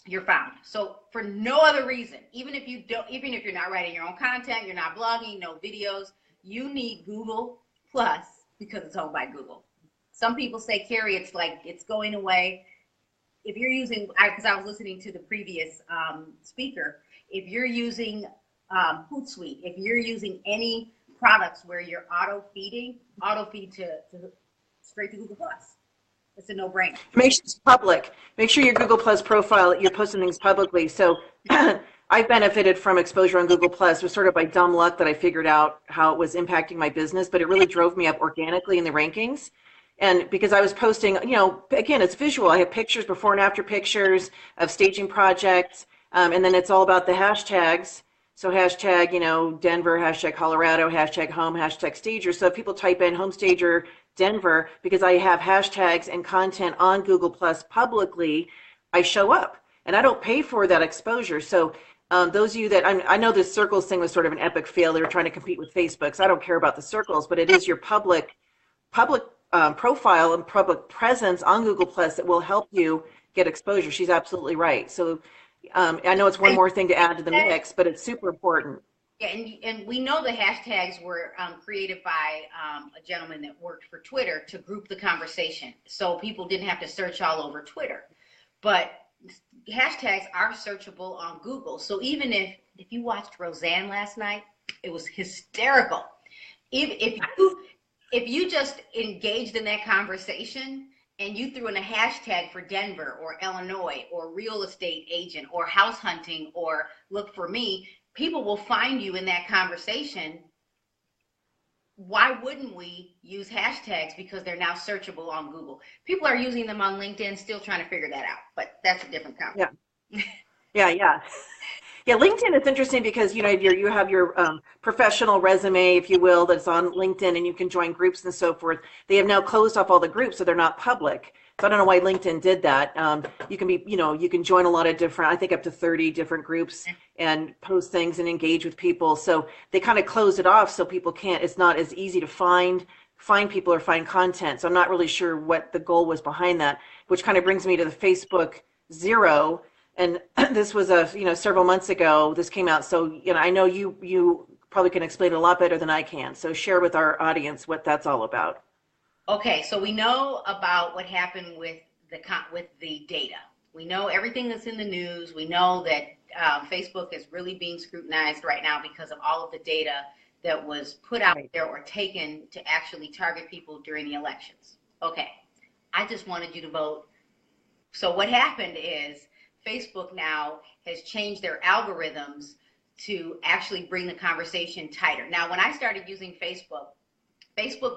you're found. So for no other reason, even if you're not writing your own content, you're not blogging, no videos, you need Google Plus because it's owned by Google. Some people say, Carrie, it's going away. If you're using, because I was listening to the previous speaker, if you're using Hootsuite, if you're using any products where you're auto feed to straight to Google Plus. It's a no-brainer. Make sure it's public. Make sure your Google Plus profile, you're posting things publicly. So I've benefited from exposure on Google Plus. It was sort of by dumb luck that I figured out how it was impacting my business, but it really drove me up organically in the rankings. And because I was posting, again, it's visual. I have pictures, before and after pictures of staging projects. And then it's all about the hashtags. So hashtag, Denver, hashtag Colorado, hashtag home, hashtag stager. So if people type in home stager Denver, because I have hashtags and content on Google Plus publicly, I show up. And I don't pay for that exposure. So those of you that, I know this circles thing was sort of an epic fail. They were trying to compete with Facebook. So I don't care about the circles, but it is your public profile and public presence on Google Plus that will help you get exposure. She's absolutely right. So I know it's one more thing to add to the mix, but it's super important. Yeah, and we know the hashtags were created by a gentleman that worked for Twitter to group the conversation, so people didn't have to search all over Twitter. But hashtags are searchable on Google. So even if you watched Roseanne last night, it was hysterical. If you just engaged in that conversation and you threw in a hashtag for Denver or Illinois or real estate agent or house hunting or look for me, people will find you in that conversation. Why wouldn't we use hashtags? Because they're now searchable on Google. People are using them on LinkedIn, still trying to figure that out, but that's a different conversation. Yeah. Yeah, LinkedIn is interesting because you have your professional resume, if you will, that's on LinkedIn, and you can join groups and so forth. They have now closed off all the groups, so they're not public. So I don't know why LinkedIn did that. You can you can join a lot of different, I think up to 30 different groups and post things and engage with people. So they kind of closed it off so people can't. It's not as easy to find people or find content. So I'm not really sure what the goal was behind that, which kind of brings me to the Facebook Zero. And this was several months ago. This came out, so I know you probably can explain it a lot better than I can. So share with our audience what that's all about. Okay, so we know about what happened with the data. We know everything that's in the news. We know that Facebook is really being scrutinized right now because of all of the data that was put out there or taken to actually target people during the elections. Okay, I just wanted you to vote. So what happened is Facebook now has changed their algorithms to actually bring the conversation tighter. Now, when I started using Facebook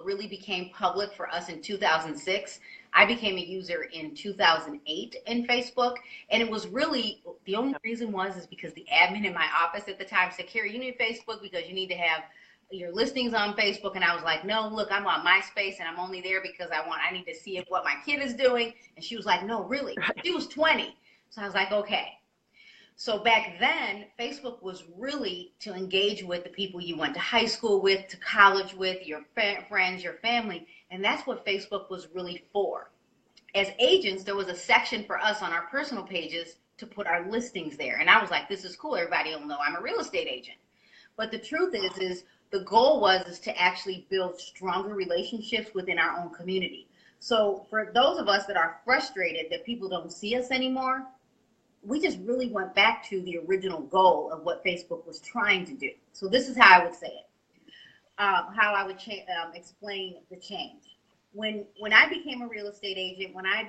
really became public for us in 2006. I became a user in 2008 in Facebook, and it was really, the only reason is because the admin in my office at the time said, Carrie, you need Facebook because you need to have your listings on Facebook. And I was like, no, look, I'm on MySpace and I'm only there because I need to see what my kid is doing. And she was like, no, really? She was 20. So I was like, okay. So back then, Facebook was really to engage with the people you went to high school with, to college with, your friends, your family. And that's what Facebook was really for. As agents, there was a section for us on our personal pages to put our listings there. And I was like, this is cool. Everybody will know I'm a real estate agent. But the truth is the goal was to actually build stronger relationships within our own community. So for those of us that are frustrated that people don't see us anymore, we just really went back to the original goal of what Facebook was trying to do. So this is how I would say it, how I would explain the change. When I became a real estate agent, when I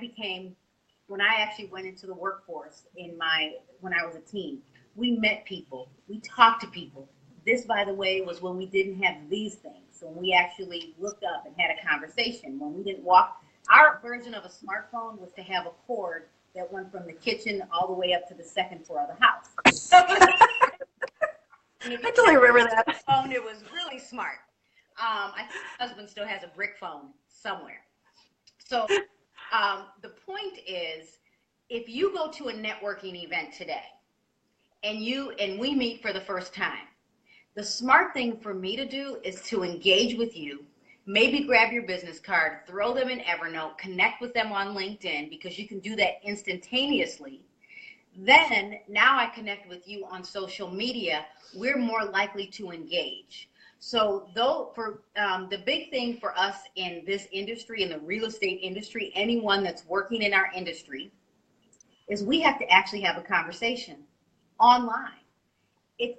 actually went into the workforce when I was a teen, we met people, we talked to people. This, by the way, was when we didn't have these things. So when we actually looked up and had a conversation, when we didn't walk, our version of a smartphone was to have a cord that went from the kitchen all the way up to the second floor of the house. I totally remember that. Phone, it was really smart. I think my husband still has a brick phone somewhere. So the point is, if you go to a networking event today and we meet for the first time, the smart thing for me to do is to engage with you. Maybe grab your business card, throw them in Evernote, connect with them on LinkedIn because you can do that instantaneously. Then now I connect with you on social media, we're more likely to engage. So the big thing for us in this industry, in the real estate industry, anyone that's working in our industry, is we have to actually have a conversation online.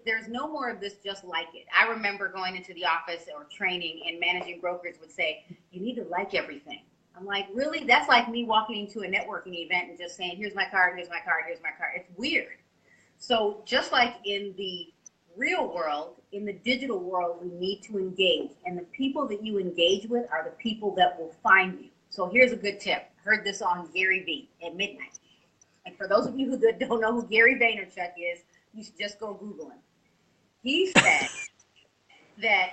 there's no more of this just like it. I remember going into the office or training, and managing brokers would say, you need to like everything. I'm like, really? That's like me walking into a networking event and just saying, here's my card, here's my card, here's my card. It's weird. So just like in the real world, in the digital world, we need to engage. And the people that you engage with are the people that will find you. So here's a good tip. Heard this on Gary Vee at midnight. And for those of you who don't know who Gary Vaynerchuk is, you should just go Google him. He said that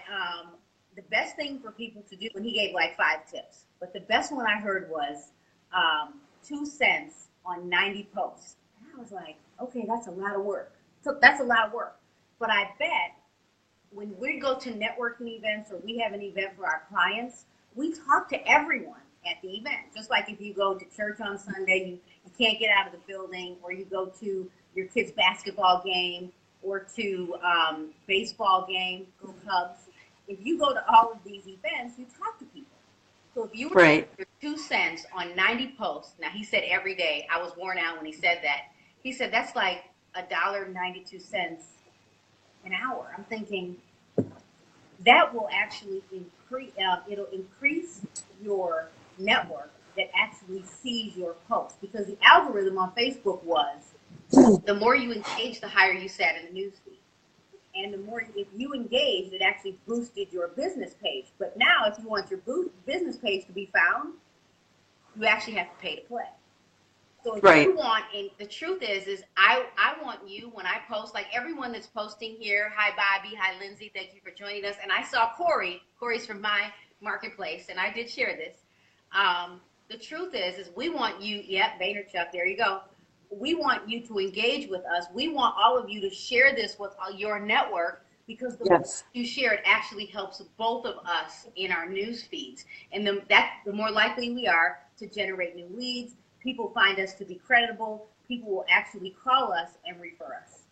the best thing for people to do, and he gave like 5 tips, but the best one I heard was 2 cents on 90 posts. And I was like, okay, that's a lot of work. So that's a lot of work. But I bet when we go to networking events or we have an event for our clients, we talk to everyone at the event. Just like if you go to church on Sunday, you can't get out of the building, or you go to your kid's basketball game or to baseball game, go Cubs. If you go to all of these events, you talk to people. So if you were Right. to 2 cents on 90 posts, now he said every day, I was worn out when he said that. He said that's like $1.92 an hour. I'm thinking that will actually increase, it'll increase your network that actually sees your post, because the algorithm on Facebook was the more you engage, the higher you sat in the newsfeed. And the more, if you engaged, it actually boosted your business page. But now if you want your business page to be found, you actually have to pay to play. So if Right. you want, and the truth is I want you, when I post, like everyone that's posting here, hi Bobby, hi Lindsay, thank you for joining us. And I saw Corey's from my marketplace, and I did share this. The truth is we want you, yep, Vaynerchuk, there you go. We want you to engage with us. We want all of you to share this with your network, because the more Yes. you share it actually helps both of us in our news feeds. And the more likely we are to generate new leads. People find us to be credible. People will actually call us and refer us.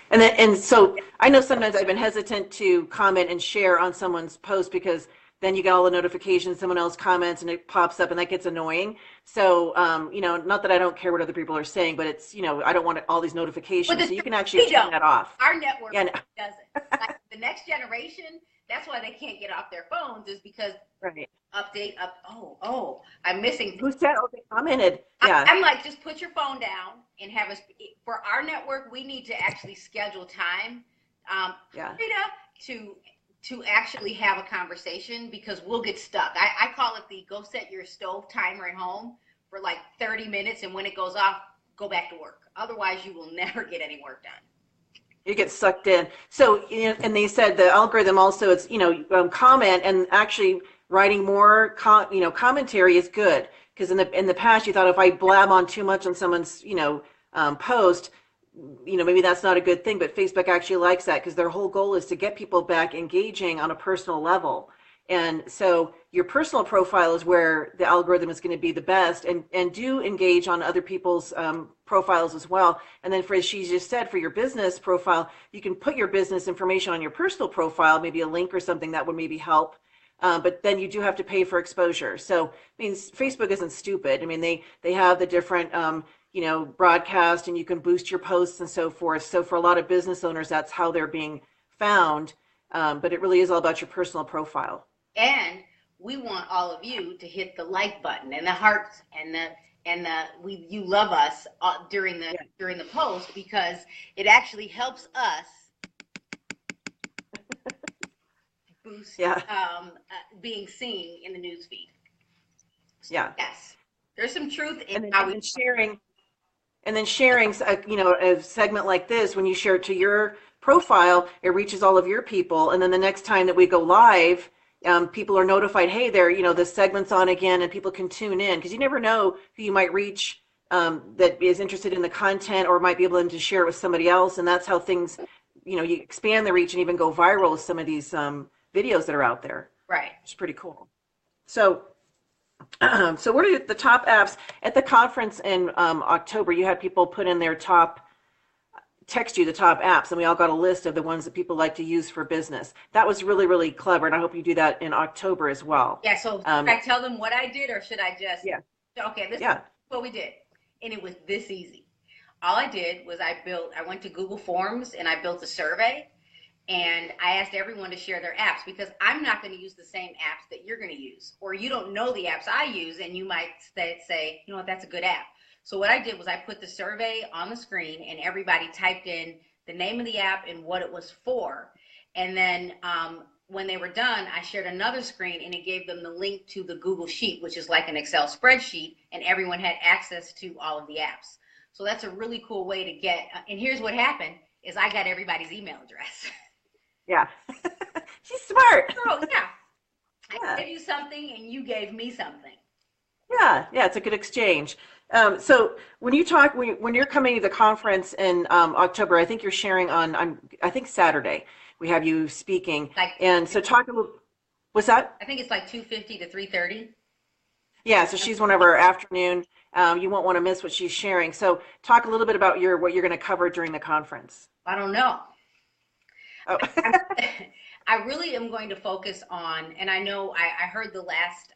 And so I know sometimes I've been hesitant to comment and share on someone's post, because then you get all the notifications, someone else comments and it pops up, and that gets annoying. So, not that I don't care what other people are saying, but it's, I don't want all these notifications. So you can actually turn that off. Our network Yeah. doesn't. Like the next generation, that's why they can't get off their phones, is because Right. I'm missing. Who said? Oh, they commented. Yeah. I'm like, just put your phone down and have us. For our network, we need to actually schedule time, Yeah. to actually have a conversation, because we'll get stuck. I call it the go set your stove timer at home for like 30 minutes, and when it goes off, go back to work. Otherwise, you will never get any work done. You get sucked in. So, and they said the algorithm also, it's, comment, and actually writing more, commentary is good. Because in the past, you thought if I blab on too much on someone's, post, maybe that's not a good thing. But Facebook actually likes that, because their whole goal is to get people back engaging on a personal level. And so your personal profile is where the algorithm is going to be the best, and do engage on other people's profiles as well. And then, as she just said, for your business profile, you can put your business information on your personal profile, maybe a link or something that would maybe help. But then you do have to pay for exposure. So, Facebook isn't stupid. They have the different, broadcast, and you can boost your posts and so forth. So for a lot of business owners, that's how they're being found. But it really is all about your personal profile. And we want all of you to hit the like button and the hearts and you love us during the post, because it actually helps us boost being seen in the news feed. So, yeah. Yes, there's some truth in and how then sharing. And then sharing, a segment like this, when you share it to your profile, it reaches all of your people. And then the next time that we go live, people are notified, hey, this segment's on again, and people can tune in, because you never know who you might reach that is interested in the content, or might be able to share it with somebody else. And that's how things, you expand the reach and even go viral with some of these videos that are out there. Right. It's pretty cool. So what are the top apps at the conference in October? You had people put in their text you the top apps, and we all got a list of the ones that people like to use for business. That was really, really clever, and I hope you do that in October as well. Yeah, so should I tell them what I did, or should I just? Yeah. Okay, this is what we did, and it was this easy. all I did was I went to Google Forms and I built a survey, and I asked everyone to share their apps, because I'm not going to use the same apps that you're going to use, or you don't know the apps I use, and you might say, you know what, that's a good app. So what I did was I put the survey on the screen, and everybody typed in the name of the app and what it was for. And then when they were done, I shared another screen, and it gave them the link to the Google Sheet, which is like an Excel spreadsheet, and everyone had access to all of the apps. So that's a really cool way to get, and here's what happened, is I got everybody's email address. Yeah. She's smart. So yeah, Yeah. I gave you something and you gave me something. Yeah, yeah, it's a good exchange. So when you talk, when you're coming to the conference in October, I think you're sharing on, I think Saturday, we have you speaking. Like, And so talk a little, what's that? I think it's like 2:50 to 3:30. Yeah, so she's one of our afternoon. You won't want to miss what she's sharing. So talk a little bit about what you're going to cover during the conference. I don't know. Oh. I really am going to focus on, and I know I heard the last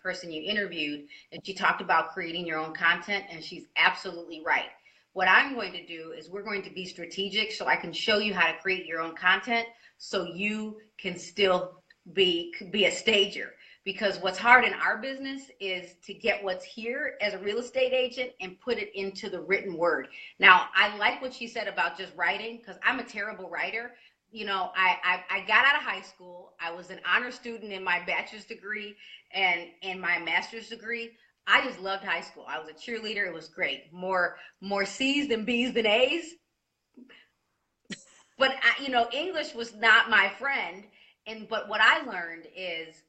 person you interviewed, and she talked about creating your own content, and she's absolutely right. What I'm going to do is we're going to be strategic, so I can show you how to create your own content so you can still be a stager. Because what's hard in our business is to get what's here as a real estate agent and put it into the written word. Now, I like what she said about just writing, because I'm a terrible writer. You know, I got out of high school. I was an honor student in my bachelor's degree and my master's degree. I just loved high school. I was a cheerleader. It was great. More C's than B's than A's. But you know, English was not my friend. But what I learned is,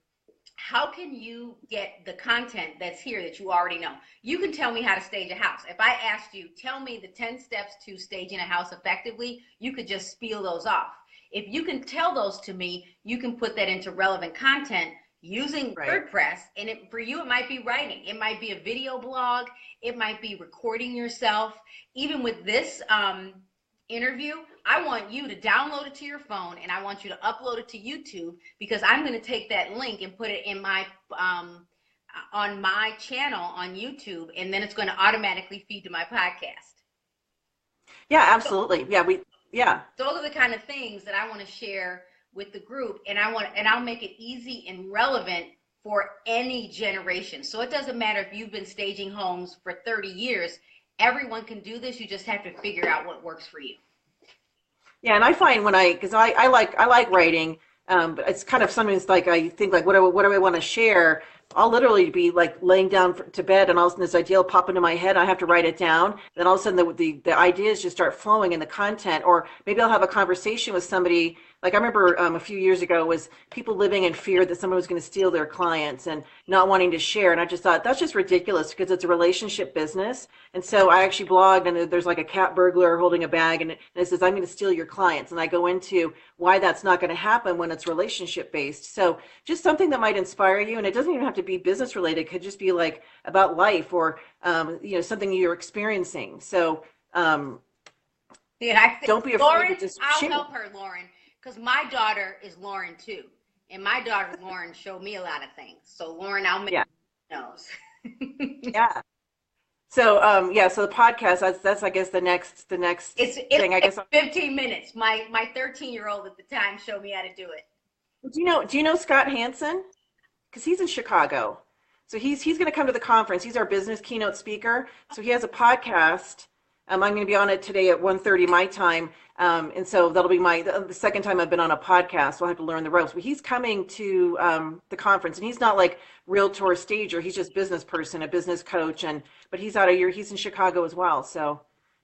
how can you get the content that's here that you already know? You can tell me how to stage a house. If I asked you, tell me the 10 steps to staging a house effectively, you could just spiel those off. If you can tell those to me, you can put that into relevant content using WordPress. And for you, it might be writing. It might be a video blog. It might be recording yourself. Even with this interview, I want you to download it to your phone, and I want you to upload it to YouTube, because I'm going to take that link and put it in my on my channel on YouTube, and then it's going to automatically feed to my podcast. Yeah, absolutely. Yeah, Those are the kind of things that I want to share with the group, and I'll make it easy and relevant for any generation. So it doesn't matter if you've been staging homes for 30 years. Everyone can do this. You just have to figure out what works for you. Yeah, and I find because I like writing, but it's kind of sometimes like I think like what do I want to share? I'll literally be like laying down to bed, and all of a sudden this idea will pop into my head. I have to write it down. Then all of a sudden the ideas just start flowing in the content, or maybe I'll have a conversation with somebody. Like I remember a few years ago was people living in fear that someone was going to steal their clients and not wanting to share. And I just thought that's just ridiculous, because it's a relationship business. And so I actually blogged, and there's like a cat burglar holding a bag, and it says, I'm going to steal your clients. And I go into why that's not going to happen when it's relationship based. So just something that might inspire you. And it doesn't even have to be business related. It could just be like about life, or, something you're experiencing. So, yeah, don't be afraid Lauren, to just I'll share. help her, Lauren, because my daughter is Lauren too, and my daughter Lauren showed me a lot of things. So Lauren, I'll make knows. Yeah. So so the podcast, that's I guess the next It's thing. I guess 15 minutes. My 13-year-old at the time showed me how to do it. do you know Scott Hansen? Because he's in Chicago. So he's going to come to the conference. He's our business keynote speaker. So he has a podcast. I'm going to be on it today at 1:30 my time. And so that'll be the second time I've been on a podcast. So I'll have to learn the ropes. But he's coming to the conference, and he's not like realtor stager. He's just business person, a business coach. But he's he's in Chicago as well. So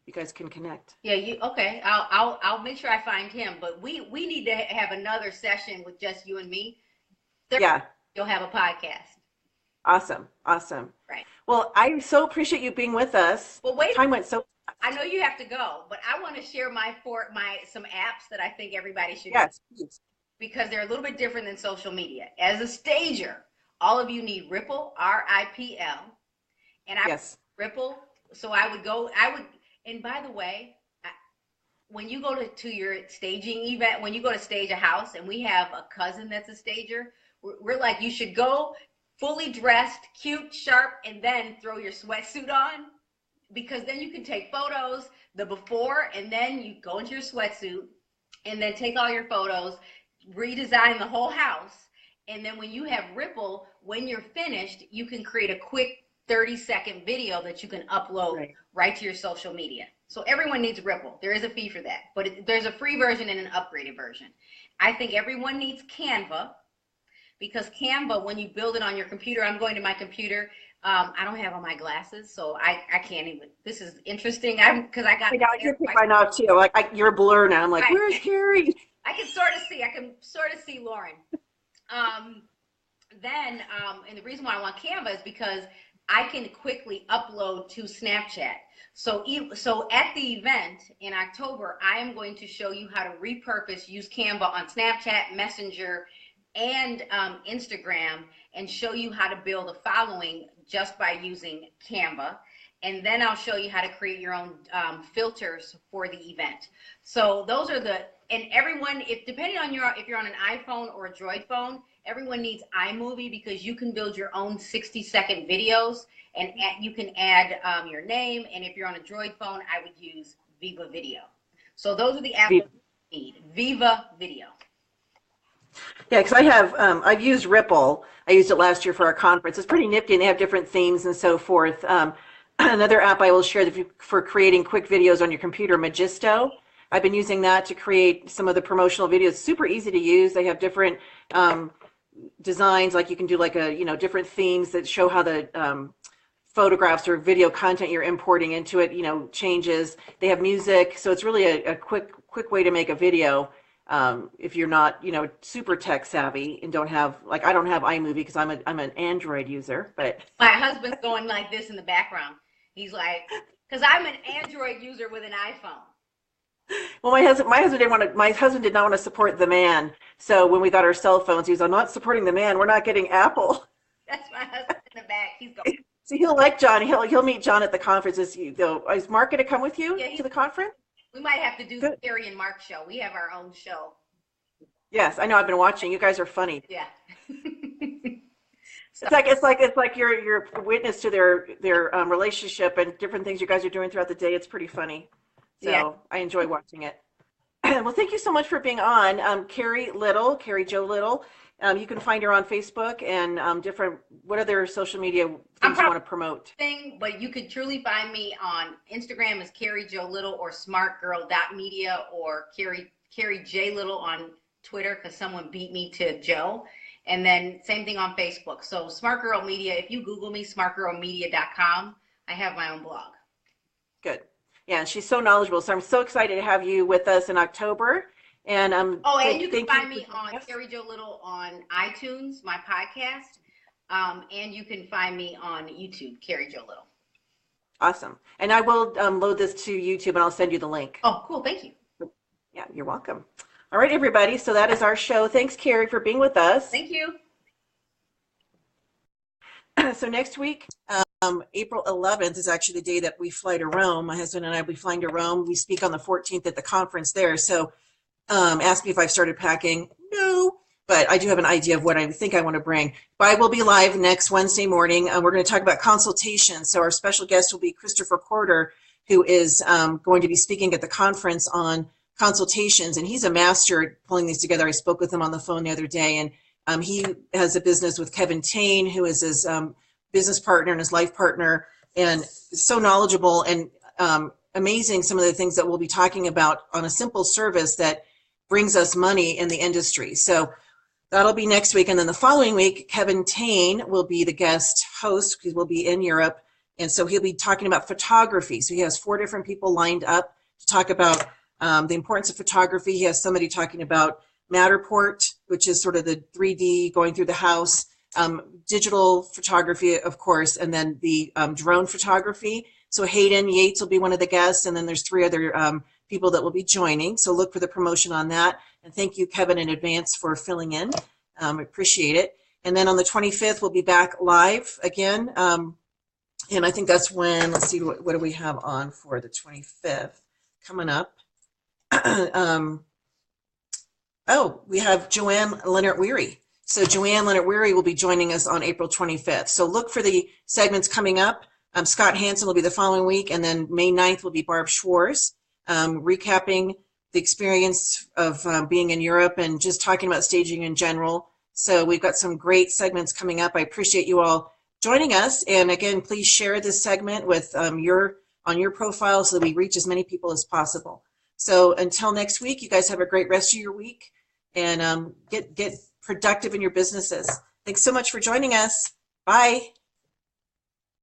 you guys can connect. Yeah, okay. I'll make sure I find him. But we need to have another session with just you and me. Yeah. You'll have a podcast. Awesome. Right. Well, I so appreciate you being with us. Well, wait. Time went so. I know you have to go, but I want to share some apps that I think everybody should Yes, use, please. because they're a little bit different than social media. As a stager, all of you need Ripple, RIPL, and Ripple. So and by the way, when you go to your staging event, when you go to stage a house, and we have a cousin that's a stager, we're like, you should go fully dressed, cute, sharp, and then throw your sweatsuit on. because then you can take photos, the before, and then you go into your sweatsuit and then take all your photos, redesign the whole house. And then when you have Ripple, when you're finished, you can create a quick 30-second video that you can upload right to your social media. So everyone needs Ripple. There is a fee for that, but there's a free version and an upgraded version. I think everyone needs Canva, because Canva, when you build it on your computer, I'm going to my computer. I don't have on my glasses, so I can't even. This is interesting. Because I got. I can pick mine out too. Like you're a blur now. I'm like, right. Where's Carrie? I can sort of see Lauren. And the reason why I want Canva is because I can quickly upload to Snapchat. So at the event in October, I am going to show you how to use Canva on Snapchat, Messenger, and Instagram, and show you how to build a following just by using Canva. And then I'll show you how to create your own filters for the event. So those are and everyone, depending on if you're on an iPhone or a Droid phone, everyone needs iMovie, because you can build your own 60-second videos, and you can add your name. And if you're on a Droid phone, I would use Viva Video. So those are the apps you need. Viva Video. Yeah, because I've used Ripple. I used it last year for our conference. It's pretty nifty, and they have different themes and so forth. Another app I will share for creating quick videos on your computer, Magisto. I've been using that to create some of the promotional videos. Super easy to use. They have different designs, like you can do like different themes that show how the photographs or video content you're importing into it, changes. They have music, so it's really a quick way to make a video. If you're not, super tech savvy and don't have, like, I don't have iMovie because I'm an Android user, but my husband's going like this in the background. He's like, because I'm an Android user with an iPhone. Well, my husband did not want to support the man. So when we got our cell phones, he was, I'm not supporting the man. We're not getting Apple. That's my husband in the back. He's going. So he'll like John. He'll meet John at the conference. Is Mark going to come with you to the conference? We might have to do the Carrie and Mark show. We have our own show. Yes, I know. I've been watching. You guys are funny. Yeah. It's like you're witness to their relationship and different things you guys are doing throughout the day. It's pretty funny. So yeah. I enjoy watching it. Well, thank you so much for being on. Carrie Jo Little. You can find her on Facebook and what other social media things you want to promote? But you could truly find me on Instagram as Carrie Jo Little, or smartgirl.media, or Carrie J Little on Twitter, because someone beat me to Joe. And then same thing on Facebook. So Smart Girl Media, if you Google me, smartgirlmedia.com, I have my own blog. Good. Yeah, she's so knowledgeable. So I'm so excited to have you with us in October. And and you can find me on Carrie Jo Little on iTunes, my podcast, and you can find me on YouTube, Carrie Jo Little. Awesome. And I will load this to YouTube, and I'll send you the link. Oh, cool. Thank you. Yeah, you're welcome. All right, everybody. So that is our show. Thanks, Carrie, for being with us. Thank you. So next week, April 11th is actually the day that we fly to Rome. My husband and I will be flying to Rome. We speak on the 14th at the conference there. So ask me if I've started packing. No, but I do have an idea of what I think I want to bring. But I will be live next Wednesday morning. We're going to talk about consultations. So our special guest will be Christopher Porter, who is going to be speaking at the conference on consultations. And he's a master at pulling these together. I spoke with him on the phone the other day, and he has a business with Kevin Tain, who is his business partner and his life partner, and so knowledgeable and amazing some of the things that we'll be talking about on a simple service that brings us money in the industry. So that'll be next week. And then the following week, Kevin Tain will be the guest host, because we'll be in Europe. And so he'll be talking about photography. So he has 4 different people lined up to talk about the importance of photography. He has somebody talking about Matterport, which is sort of the 3D going through the house, digital photography, of course, and then the drone photography. So Hayden Yates will be one of the guests, and then there's 3 other people that will be joining. So look for the promotion on that. And thank you, Kevin, in advance for filling in. I appreciate it. And then on the 25th, we'll be back live again. And I think that's when, let's see, what do we have on for the 25th coming up? We have Joanne Leonard-Weary. So Joanne Leonard-Weary will be joining us on April 25th. So look for the segments coming up. Scott Hansen will be the following week, and then May 9th will be Barb Schwartz, recapping the experience of being in Europe and just talking about staging in general. So we've got some great segments coming up. I appreciate you all joining us. And again, please share this segment with on your profile so that we reach as many people as possible. So until next week, you guys have a great rest of your week and get productive in your businesses. Thanks so much for joining us. Bye.